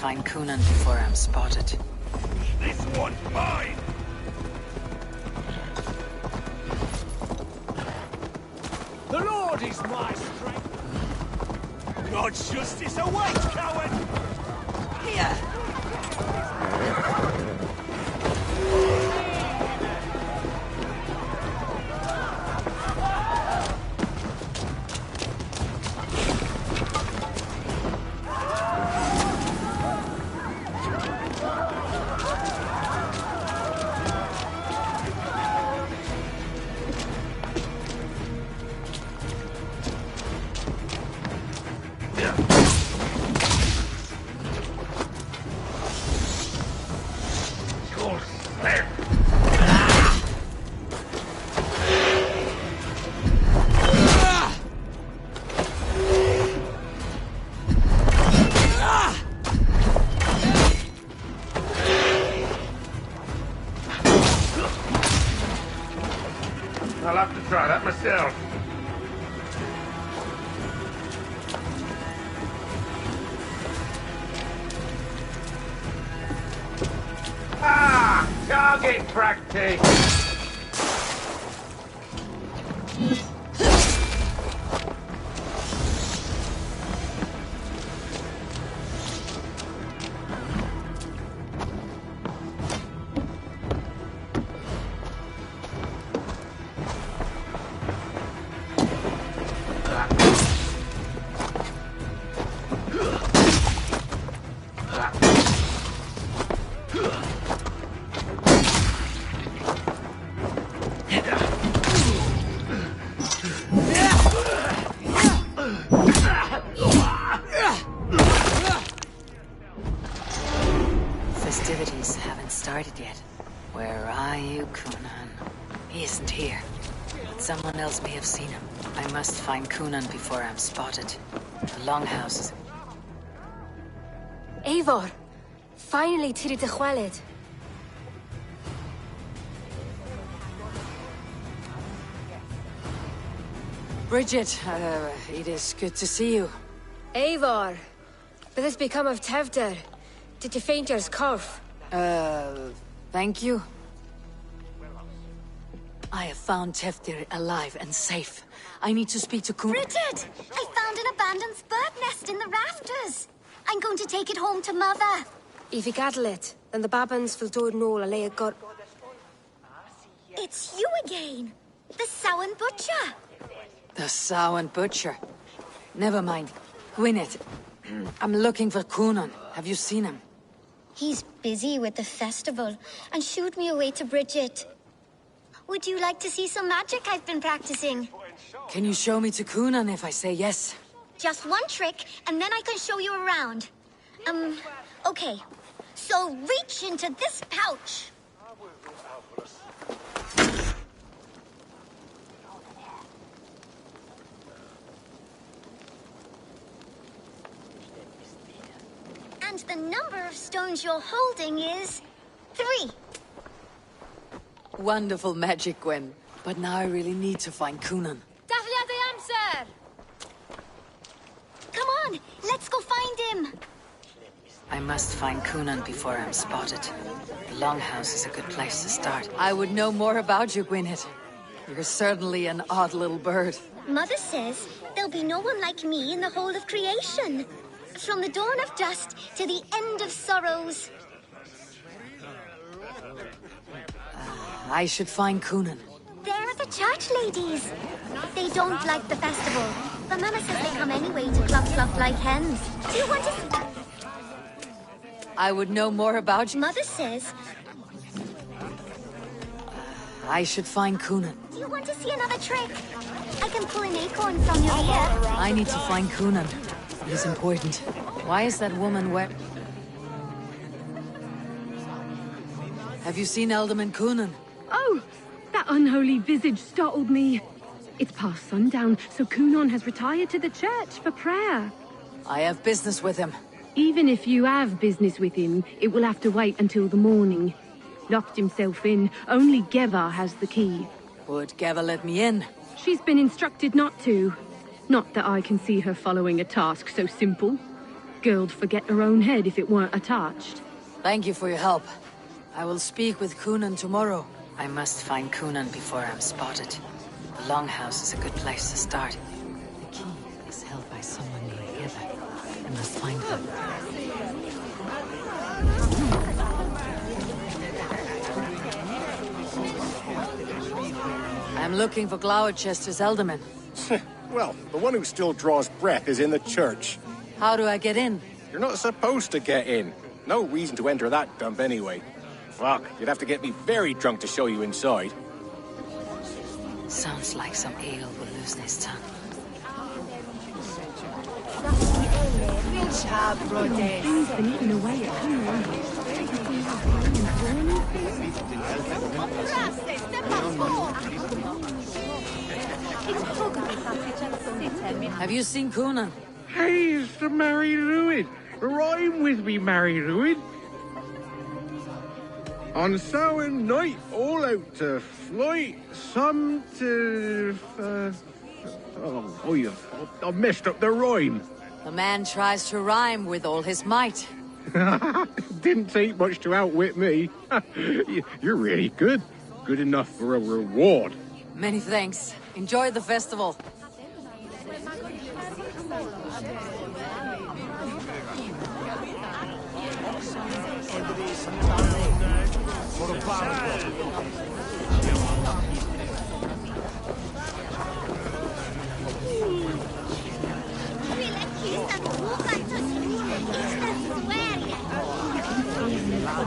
find Coonan before I'm spotted. This one's mine! The Lord is my strength. God's justice awaits, coward! Here! I'll have to try that myself. Ah! Target practice! Festivities haven't started yet. Where are you, Coonan? He isn't here. But someone else may have seen him. I must find Coonan before I'm spotted. The Longhouse is... Eivor! Finally, Tiri de Chwaled. Bridget, it is good to see you. Eivor! What has become of Tevder? Did you faint your cough? Thank you. I have found Teftir alive and safe. I need to speak to Kun... Bridget! I found an abandoned bird nest in the rafters. I'm going to take it home to Mother. If you gather it, then the Babans will do it all a got... It's you again! The Sowan Butcher! The Sowan Butcher. Never mind. Gwyneth, I'm looking for Coonan. Have you seen him? He's busy with the festival and shooed me away to Bridget. Would you like to see some magic I've been practicing? Can you show me to Coonan if I say yes? Just one trick, and then I can show you around. Okay. So reach into this pouch. And the number of stones you're holding is 3. Wonderful magic, Gwen. But now I really need to find Coonan. Dahlia the answer! Come on, let's go find him. I must find Coonan before I'm spotted. The Longhouse is a good place to start. I would know more about you, Gwyneth. You're certainly an odd little bird. Mother says there'll be no one like me in the whole of creation. From the dawn of dust to the end of sorrows. I should find Coonan. They're the church ladies. They don't like the festival, but Mama says they come anyway to clup like hens. Do you want to... I would know more about you. Mother says... I should find Coonan. Do you want to see another trick? I can pull an acorn from your ear. I need to find Coonan. It is important. Why is that woman wet? Have you seen Alderman Coonan? Oh, that unholy visage startled me. It's past sundown, so Coonan has retired to the church for prayer. I have business with him. Even if you have business with him, it will have to wait until the morning. Locked himself in. Only Geva has the key. Would Geva let me in? She's bbeen instructed not to. Not that I can see her following a task so simple. Girl'd forget her own head if it weren't attached. Thank you for your help. I will speak with Coonan tomorrow. I must find Coonan before I'm spotted. The Longhouse is a good place to start. The key is held by someone named Heather. I must find her. I'm looking for Gloucester's Elderman. Well, the one who still draws breath is in the church. How do I get in? You're not supposed to get in. No reason to enter that dump anyway. Fuck, you'd have to get me very drunk to show you inside. Sounds like some ale will loosen his tongue. Things been eaten away at home. Have you seen Coonan? Hey, it's the Mary Lewid. Rhyme with me, Mary Lewid. On Samhain night, all out to flight, some to... I've messed up the rhyme. The man tries to rhyme with all his might. Didn't take much to outwit me. You're really good. Good enough for a reward. Many thanks. Enjoy the festival.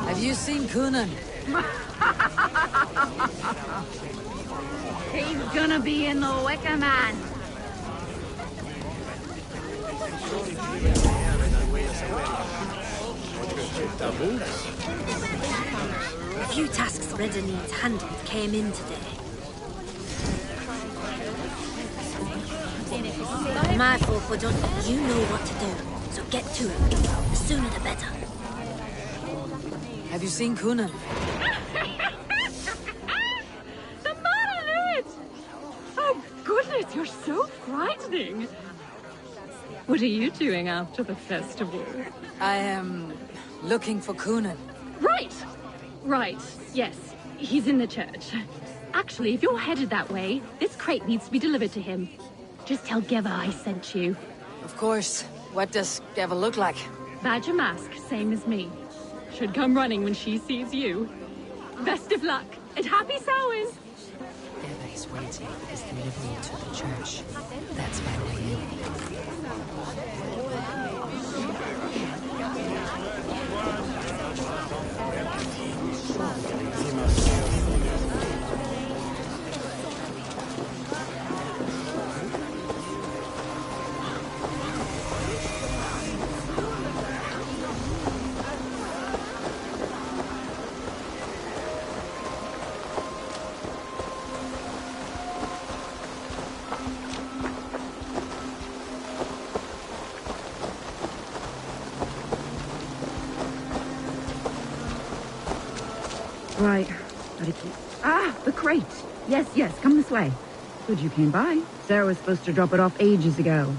Have you seen Coonan? He's gonna be in the Wicker Man. A few tasks Redder needs handled came in today. My fault, but you know what to do, so get to it. The sooner the better. Have you seen Coonan? The Mara! Oh, goodness, you're so frightening. What are you doing after the festival? I am looking for Coonan. Right, yes. He's in the church. Actually, if you're headed that way, this crate needs to be delivered to him. Just tell Geva I sent you. Of course. What does Geva look like? Badger mask, same as me. Should come running when she sees you. Best of luck, and happy Samhain! Geva is waiting for his delivery to the church. That's my way in. Right. The crate. Yes, come this way. Good you came by. Sarah was supposed to drop it off ages ago.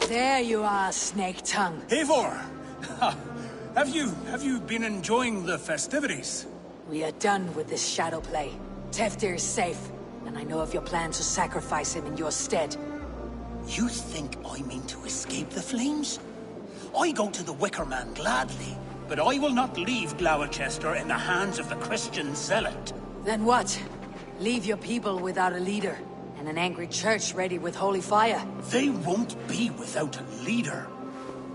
There you are, Snake Tongue. Eivor! Have you been enjoying the festivities? We are done with this shadow play. Teftir is safe, and I know of your plan to sacrifice him in your stead. You think I mean to escape the flames? I go to the Wicker Man gladly, but I will not leave Gloucester in the hands of the Christian zealot. Then what? Leave your people without a leader, and an angry church ready with holy fire. They won't be without a leader.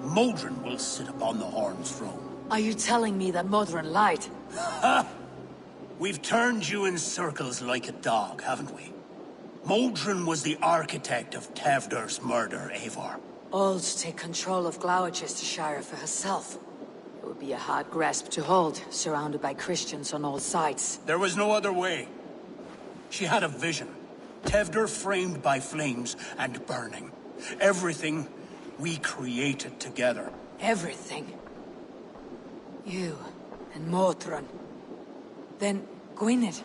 Modron will sit upon the Horn's throne. Are you telling me that Modron lied? Ha! We've turned you in circles like a dog, haven't we? Modron was the architect of Tevder's murder, Eivor. Old take control of Gloucestershire for herself. It would be a hard grasp to hold, surrounded by Christians on all sides. There was no other way. She had a vision. Tevder framed by flames and burning. Everything we created together. Everything. You and Modron. Then Gwynedd.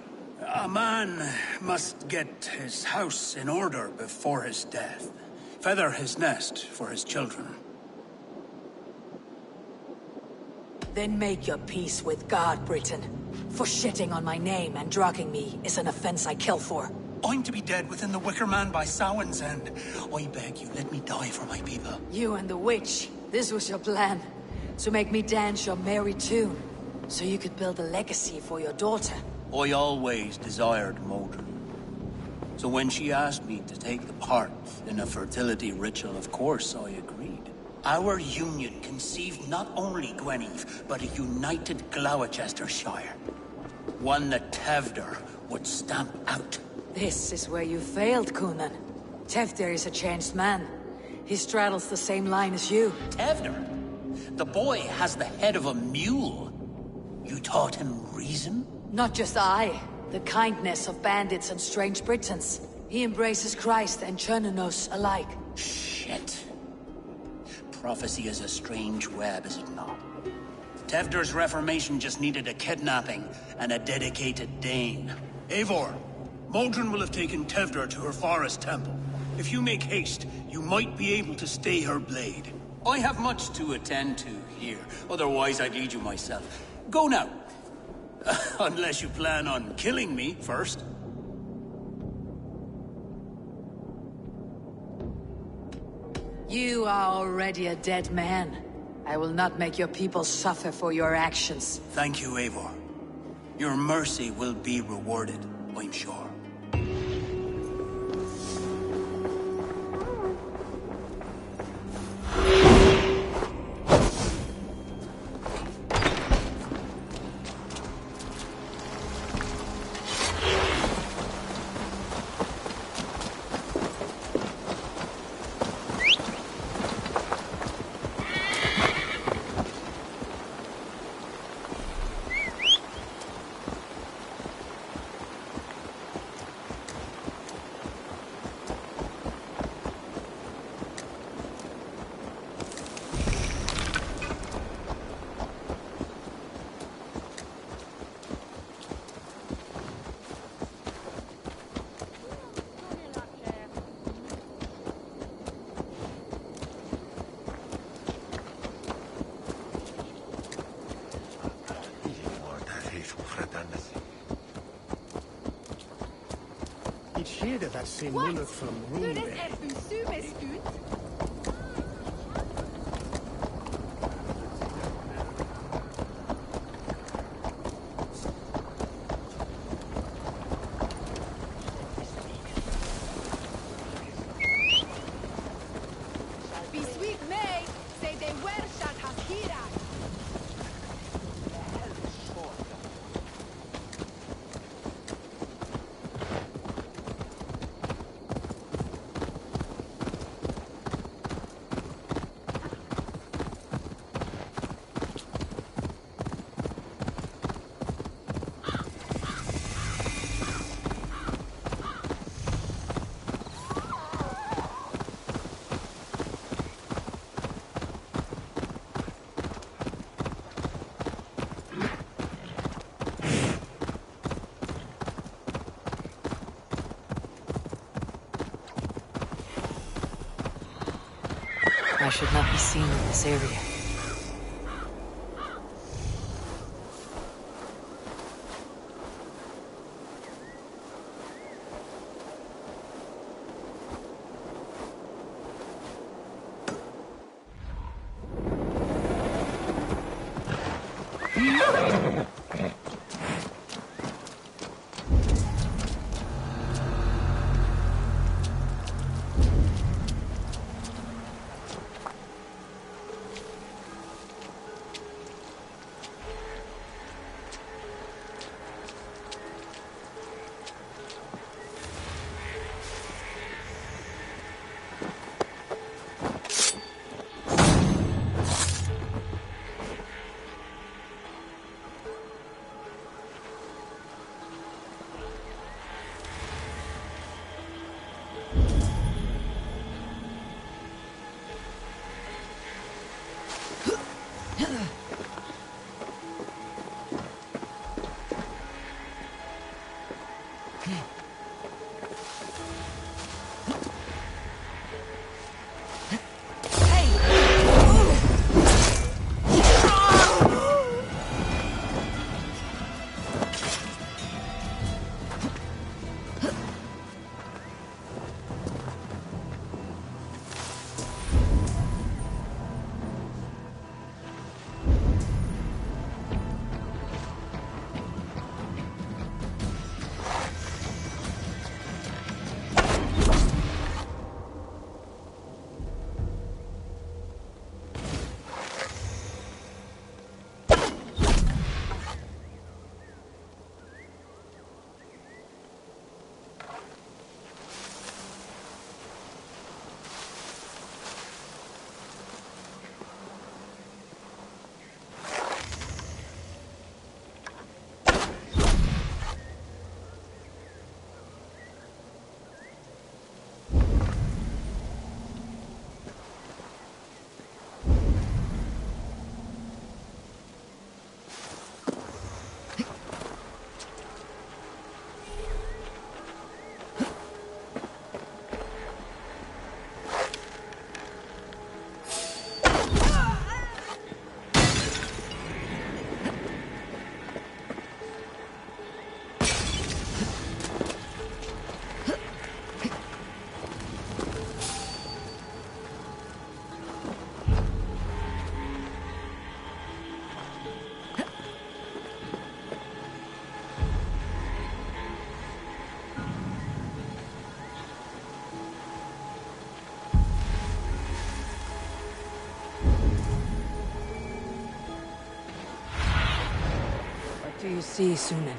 A man must get his house in order before his death. Feather his nest for his children. Then make your peace with God, Britain. For shitting on my name and drugging me is an offense I kill for. I'm to be dead within the Wicker Man by Samhain's end. I beg you, let me die for my people. You and the witch, this was your plan. To make me dance your merry tune. So you could build a legacy for your daughter. I always desired Modron. So when she asked me to take the part in a fertility ritual, of course I agreed. Our union conceived not only Gweneve, but a united Gloucestershire. One that Tevder would stamp out. This is where you failed, Coonan. Tevder is a changed man. He straddles the same line as you. Tevder? The boy has the head of a mule. You taught him reason? Not just I. The kindness of bandits and strange Britons. He embraces Christ and Chernonos alike. Shit. Prophecy is a strange web, is it not? Tevder's reformation just needed a kidnapping and a dedicated Dane. Eivor, Modron will have taken Tevder to her forest temple. If you make haste, you might be able to stay her blade. I have much to attend to here, otherwise I'd lead you myself. Go now. Unless you plan on killing me first. You are already a dead man. I will not make your people suffer for your actions. Thank you, Eivor. Your mercy will be rewarded, I'm sure. Dat zijn moeilijk van Roemweg. I should not be seen in this area. you see, Sunan?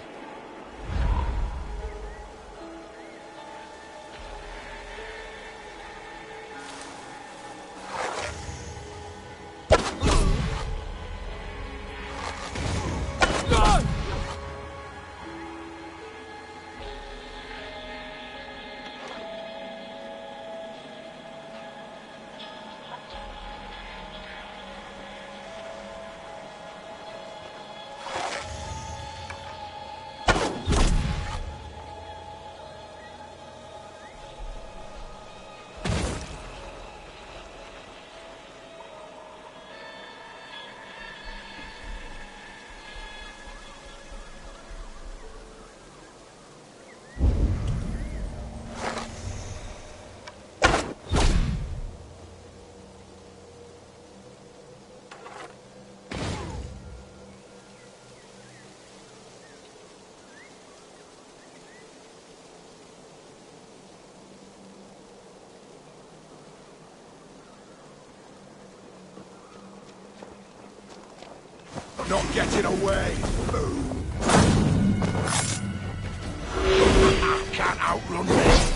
Not getting away. Can't outrun me.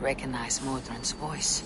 Recognize Modron's voice.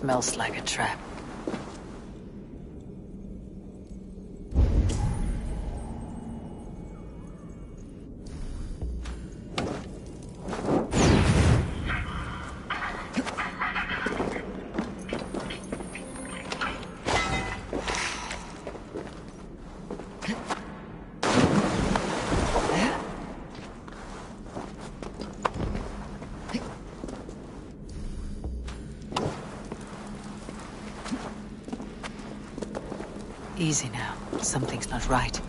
Smells like a trap. Easy now. Something's not right.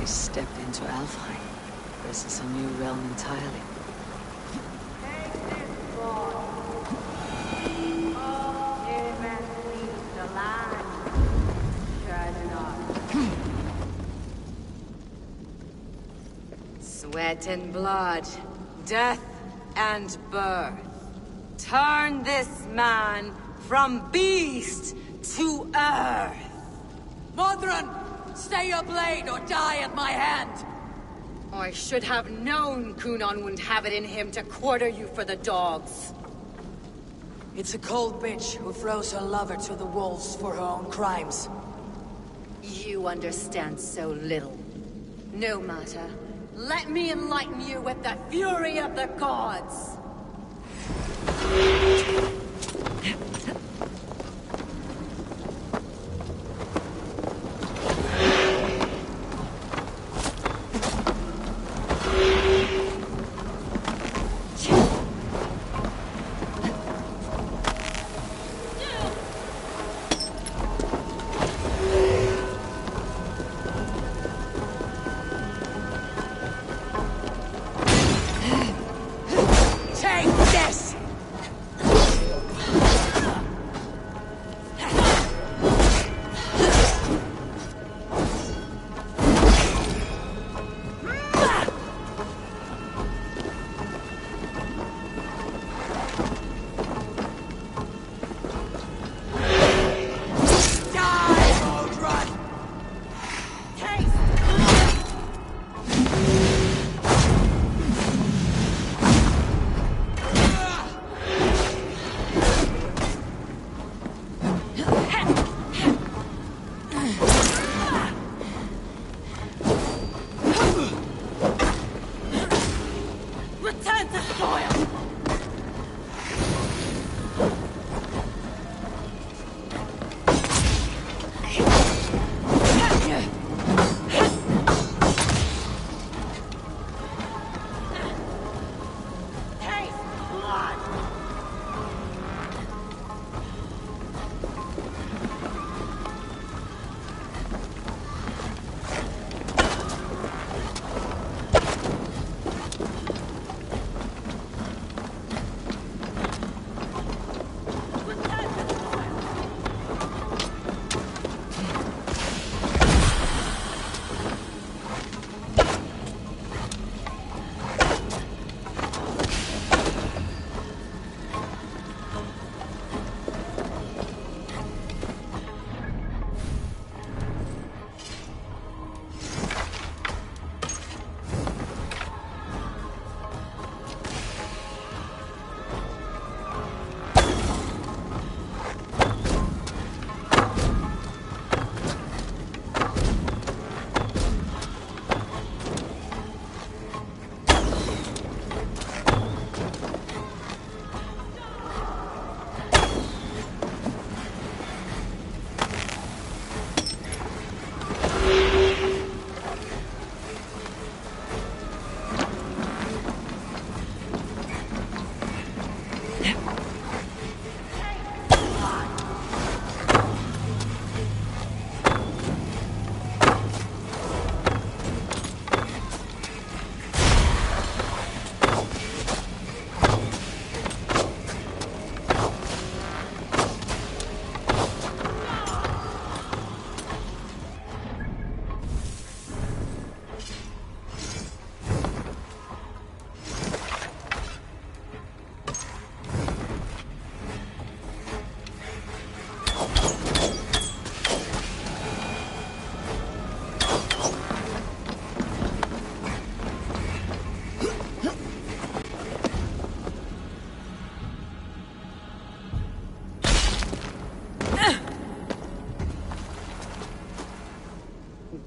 stepped into Alfheim. This is a new realm entirely. Sweat and blood, death and birth. Turn this man from beast to earth. Modron! Stay your blade or die at my hand! I should have known Kunon wouldn't have it in him to quarter you for the dogs. It's a cold bitch who throws her lover to the wolves for her own crimes. You understand so little. No matter. Let me enlighten you with the fury of the gods!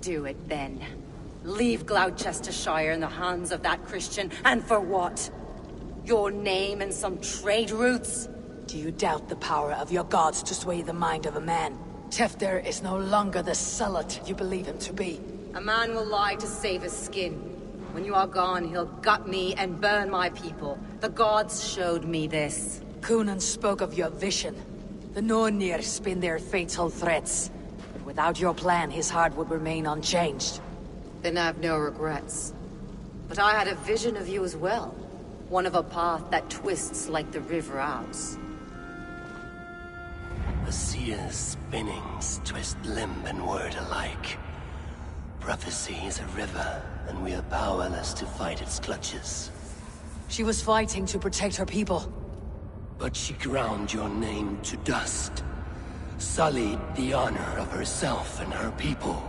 Do it then. Leave Gloucestershire in the hands of that Christian, and for what? Your name and some trade routes? Do you doubt the power of your gods to sway the mind of a man? Tefter is no longer the zealot you believe him to be. A man will lie to save his skin. When you are gone, he'll gut me and burn my people. The gods showed me this. Kunon spoke of your vision. The Nornir spin their fatal threats. But without your plan, his heart would remain unchanged. Then I've no regrets. But I had a vision of you as well. One of a path that twists like the river Ouse. The seer's spinnings twist limb and word alike. Prophecy is a river, and we are powerless to fight its clutches. She was fighting to protect her people. But she ground your name to dust. Sullied the honor of herself and her people.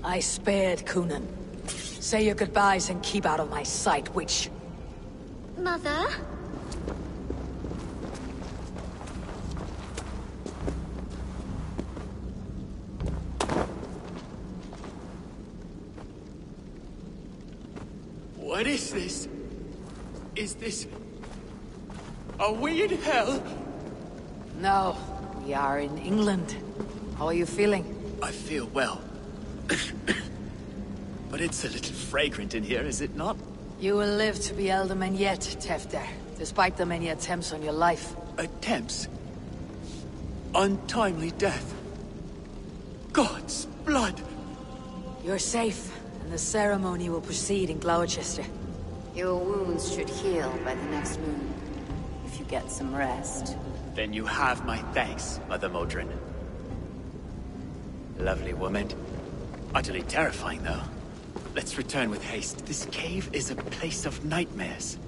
I spared Coonan. Say your goodbyes and keep out of my sight, witch. Mother? What is this? Is this... Are we in hell? No, we are in England. How are you feeling? I feel well. But it's a little fragrant in here, is it not? You will live to be Elderman yet, Tefter, despite the many attempts on your life. Attempts? Untimely death? God's blood! You're safe, and the ceremony will proceed in Gloucester. Your wounds should heal by the next moon, if you get some rest. Then you have my thanks, Mother Modron. Lovely woman. Utterly terrifying, though. Let's return with haste. This cave is a place of nightmares.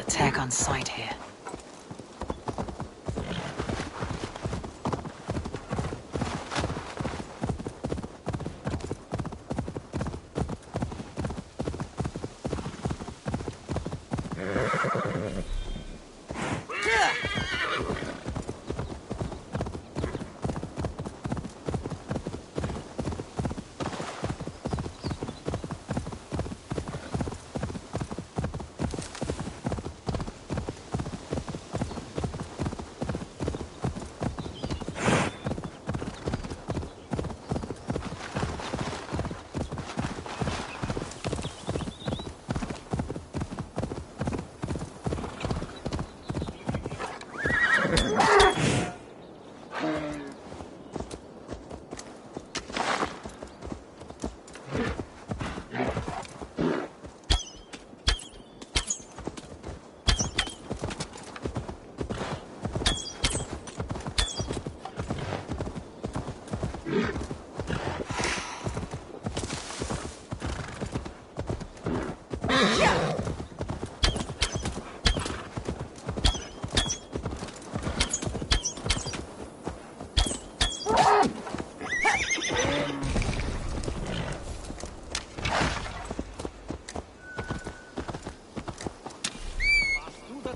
Attack on sight here.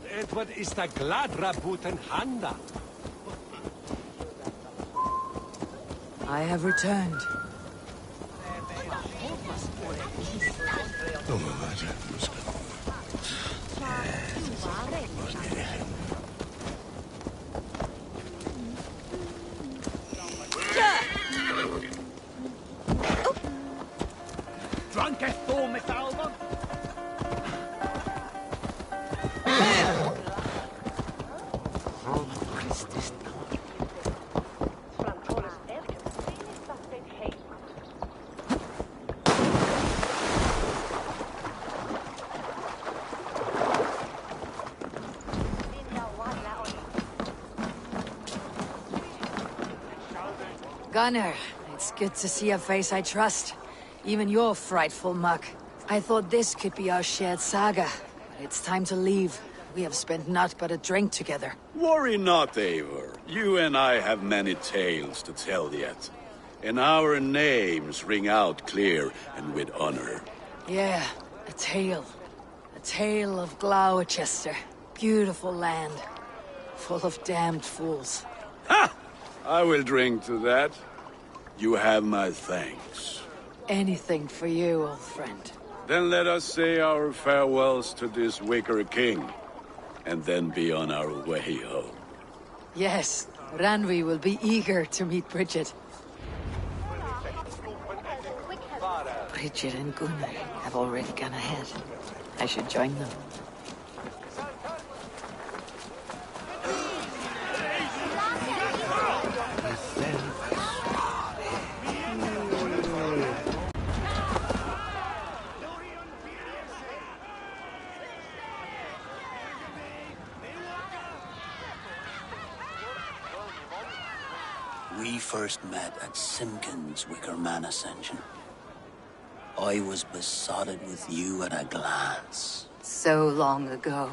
Edward is the glad Rabuten Handa. I have returned. Drunkest fool, Mr. Albon. Gunnar, it's good to see a face I trust. Even your frightful muck. I thought this could be our shared saga, but it's time to leave. We have spent naught but a drink together. Worry not, Eivor. You and I have many tales to tell yet. And our names ring out clear and with honor. Yeah, a tale. A tale of Gloucester. Beautiful land. Full of damned fools. Ha! I will drink to that. You have my thanks. Anything for you, old friend. Then let us say our farewells to this Wicker King, and then be on our way home. Yes, Ranvi will be eager to meet Bridget. Bridget and Gunnar have already gone ahead. I should join them. We first met at Simpkins' Wicker Man Ascension. I was besotted with you at a glance. So long ago.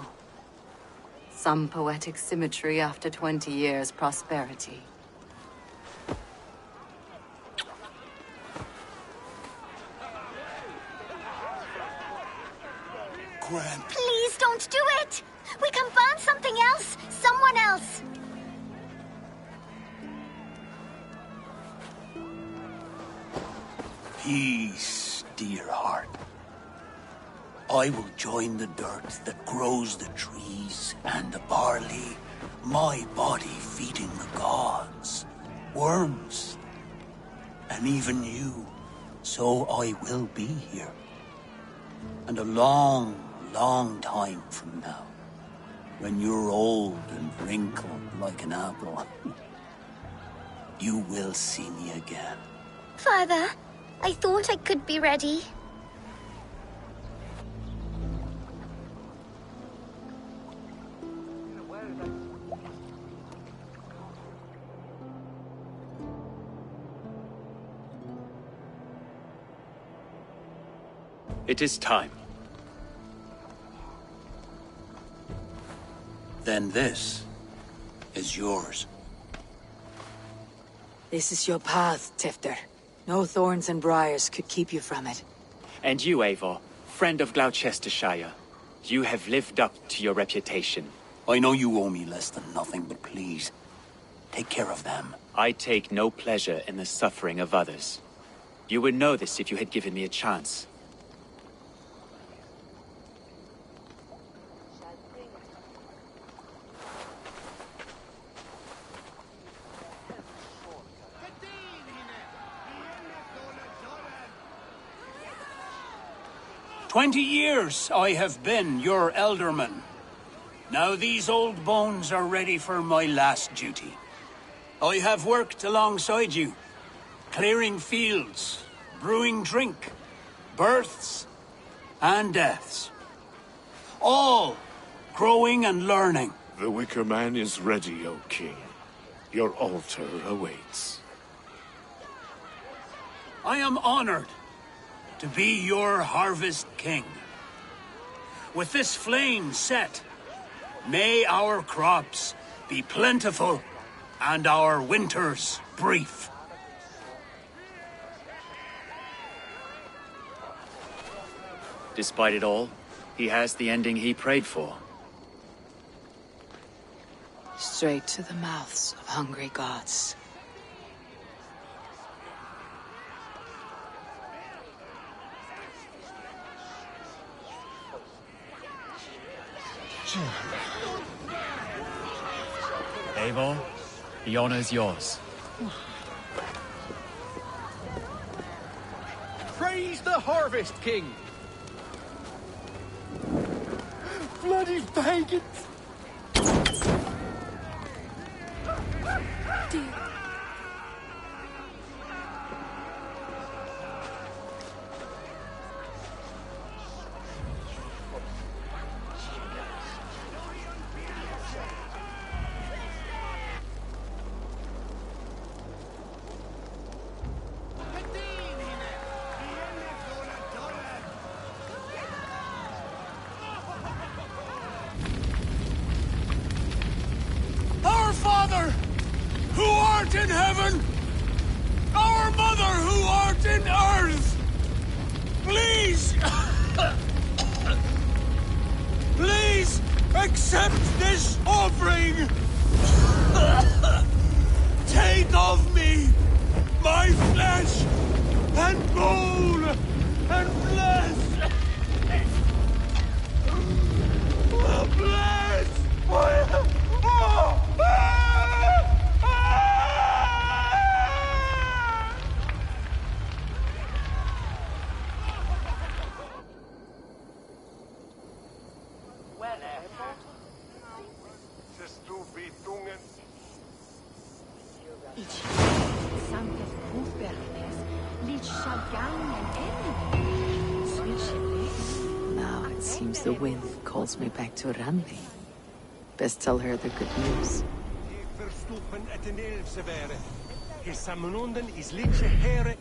Some poetic symmetry after 20 years' prosperity. Gwen. Please don't do it! We can burn something else! Someone else! Peace, dear heart. I will join the dirt that grows the trees and the barley, my body feeding the gods, worms, and even you. So I will be here. And a long, long time from now, when you're old and wrinkled like an apple, you will see me again. Father, I thought I could be ready. It is time. Then this is yours. This is your path, Tifter. No thorns and briars could keep you from it. And you, Eivor, friend of Gloucestershire, you have lived up to your reputation. I know you owe me less than nothing, but please, take care of them. I take no pleasure in the suffering of others. You would know this if you had given me a chance. "20 years I have been your elderman. Now these old bones are ready for my last duty. I have worked alongside you, clearing fields, brewing drink, births and deaths. All growing and learning. The Wicker Man is ready, O King. Your altar awaits. I am honored to be your Harvest King. With this flame set, may our crops be plentiful and our winters brief. Despite it all, he has the ending he prayed for. Straight to the mouths of hungry gods. Eivor, the honor's yours. Praise the Harvest King! Bloody pagans! Our Father, who art in heaven, our Mother, who art in earth, please, please accept this offering. Take of me my flesh and bone and flesh. Bless. Now it seems the wind calls me back to Randi. Best tell her the good news. Verstoppen et en elfsevere. His samenunden is litje here.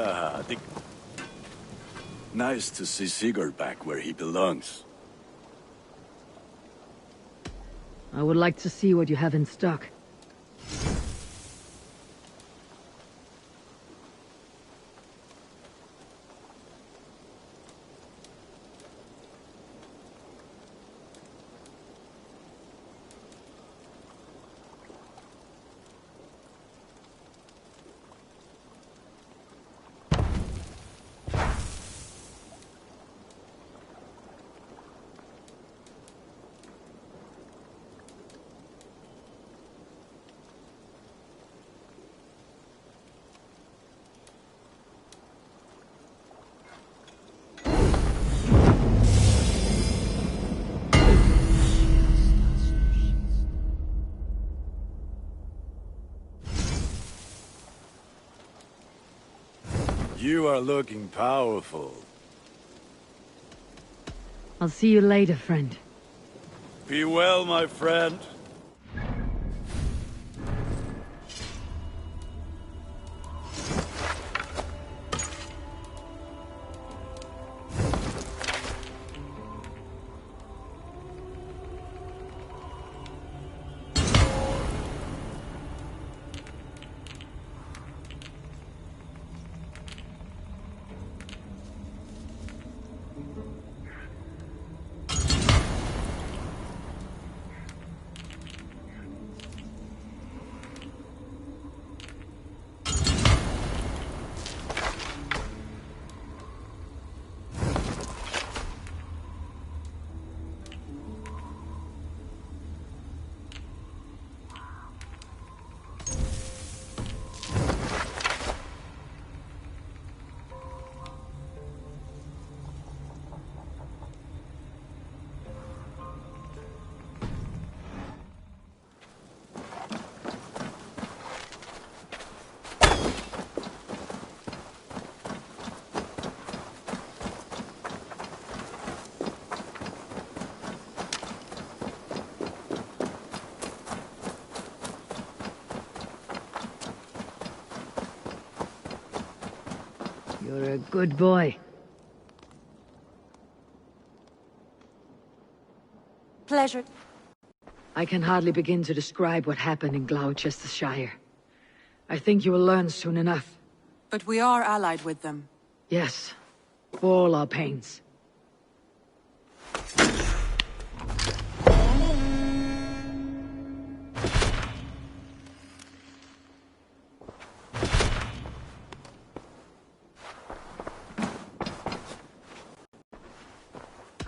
Ah, nice to see Sigurd back where he belongs. I would like to see what you have in stock. You are looking powerful. I'll see you later, friend. Be well, my friend. You're a good boy. Pleasure. I can hardly begin to describe what happened in Gloucestershire. I think you will learn soon enough. But we are allied with them. Yes, for all our pains.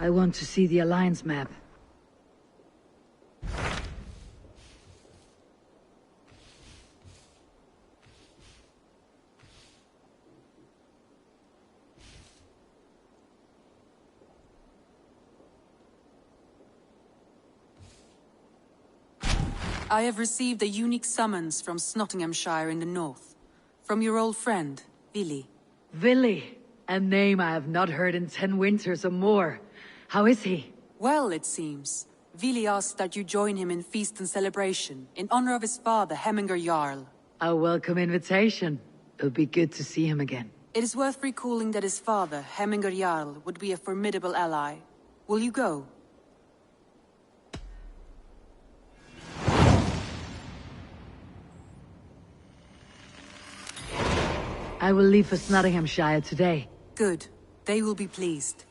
I want to see the Alliance map. I have received a unique summons from Nottinghamshire in the north. From your old friend, Vili. Vili, a name I have not heard in 10 winters or more. How is he? Well, it seems. Vili asked that you join him in feast and celebration, in honor of his father, Hemminger Jarl. A welcome invitation. It'll be good to see him again. It is worth recalling that his father, Hemminger Jarl, would be a formidable ally. Will you go? I will leave for Nottinghamshire today. Good. They will be pleased.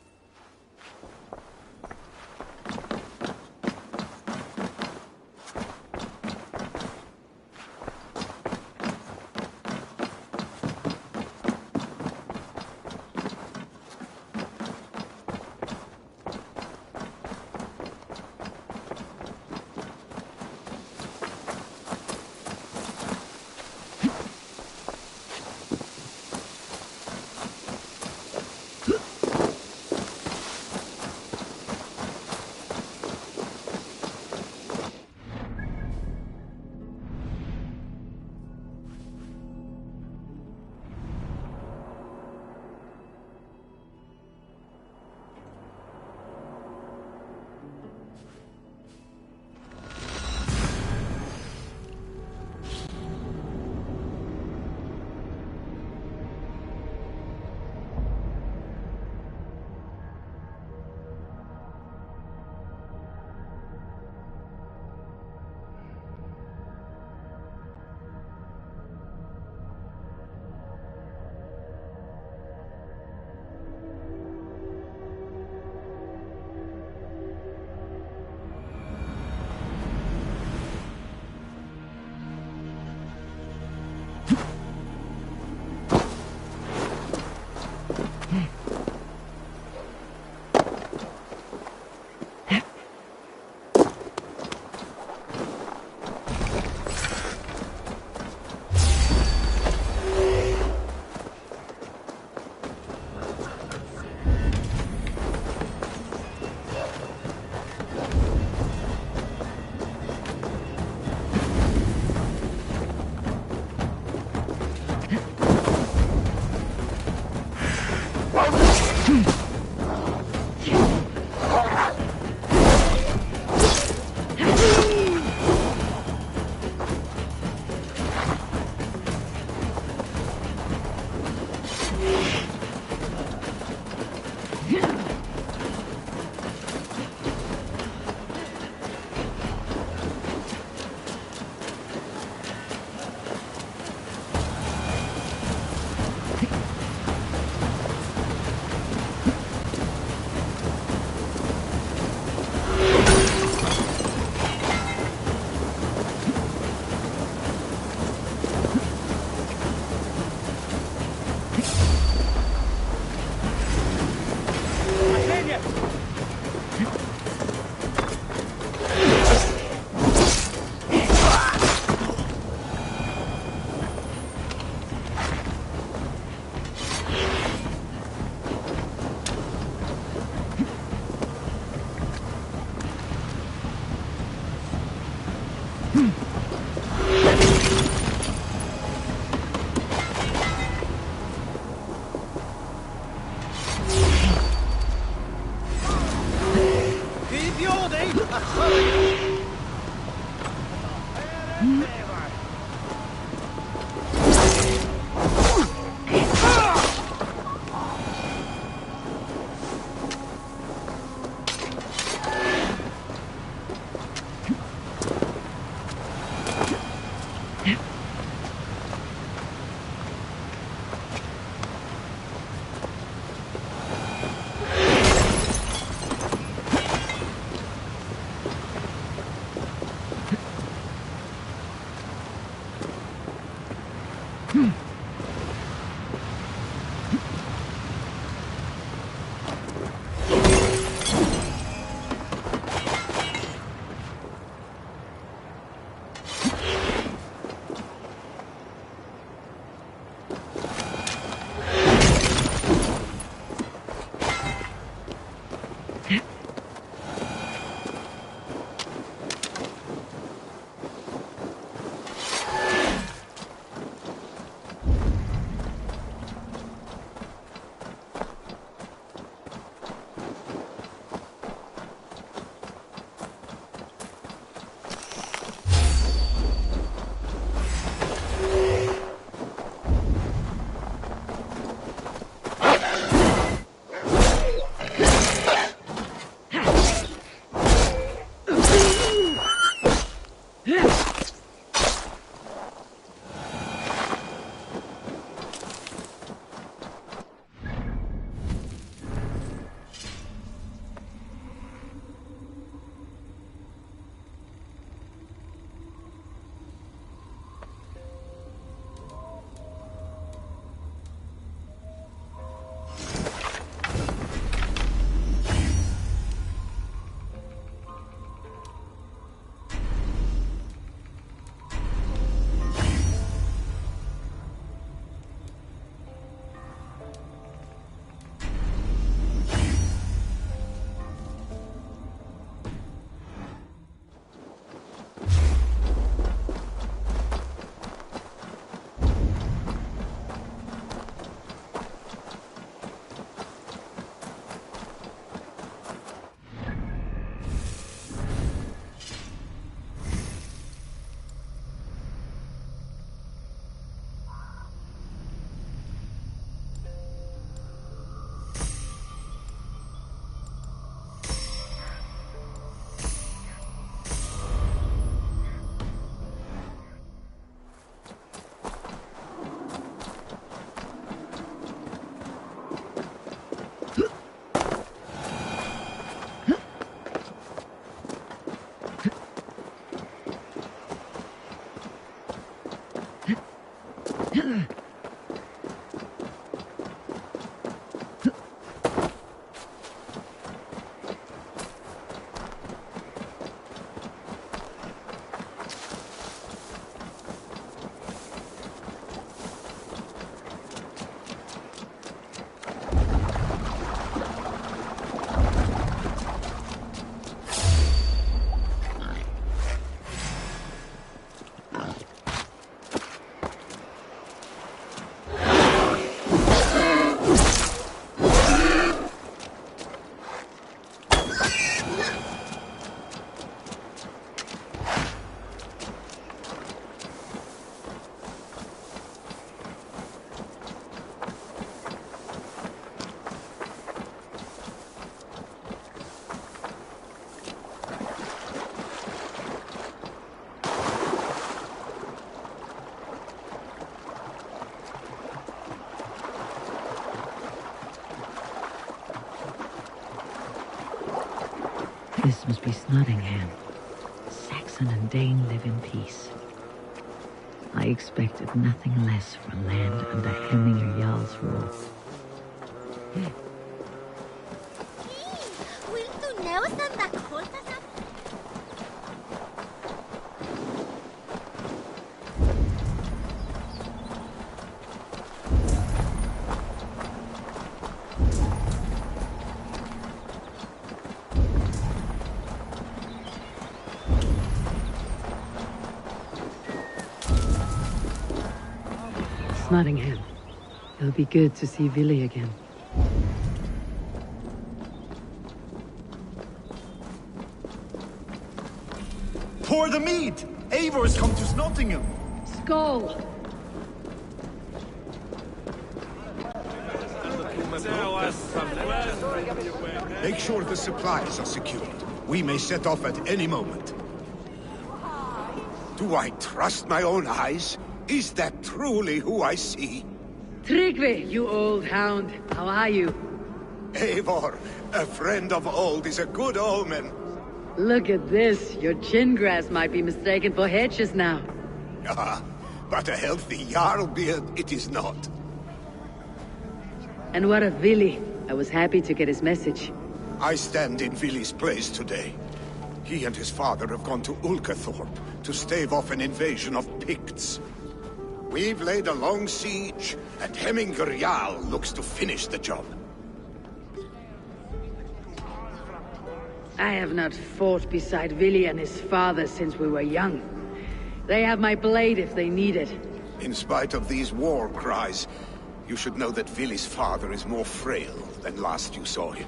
This must be Snottingham. Saxon and Dane live in peace. I expected nothing less for land under Hemminger Jarl's rule. Nottingham. It'll be good to see Vili again. pour the mead! Eivor's come to Nottingham. Skull! Make sure the supplies are secured. We may set off at any moment. Do I trust my own eyes? Is that truly who I see? Tryggvi, you old hound. How are you? Eivor, a friend of old is a good omen. Look at this. Your chin grass might be mistaken for hedges now. Ah, but a healthy Jarl beard it is not. And what of Vili? I was happy to get his message. I stand in Vili's place today. He and his father have gone to Ulkathorpe to stave off an invasion of Picts. We've laid a long siege, and Hemminger Jarl looks to finish the job. I have not fought beside Vili and his father since we were young. They have my blade if they need it. In spite of these war cries, you should know that Vili's father is more frail than last you saw him.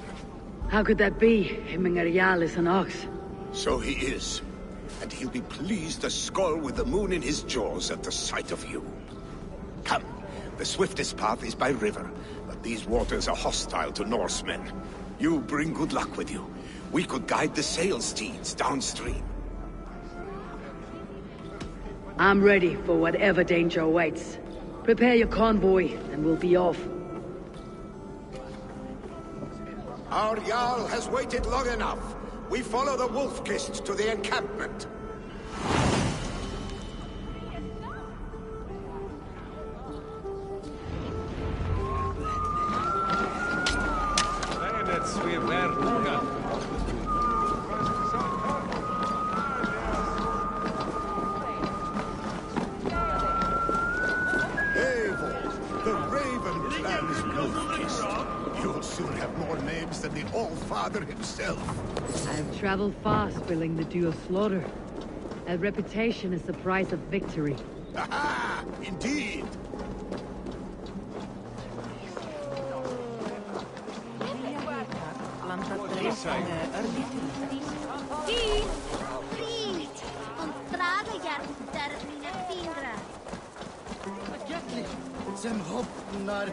How could that be? Hemminger Jarl is an ox. So he is. And he'll be pleased as Skull with the moon in his jaws at the sight of you. Come, the swiftest path is by river, but these waters are hostile to Norsemen. You bring good luck with you. We could guide the sail steeds downstream. I'm ready for whatever danger awaits. Prepare your convoy, and we'll be off. Our Jarl has waited long enough. We follow the Wolf-Kist to the encampment. The Raven clan is Wolf-Kist. You'll soon have more names than the All-Father himself. I've traveled fast filling the due of slaughter. A reputation is the price of victory. Aha! Indeed! Sem hoppnar.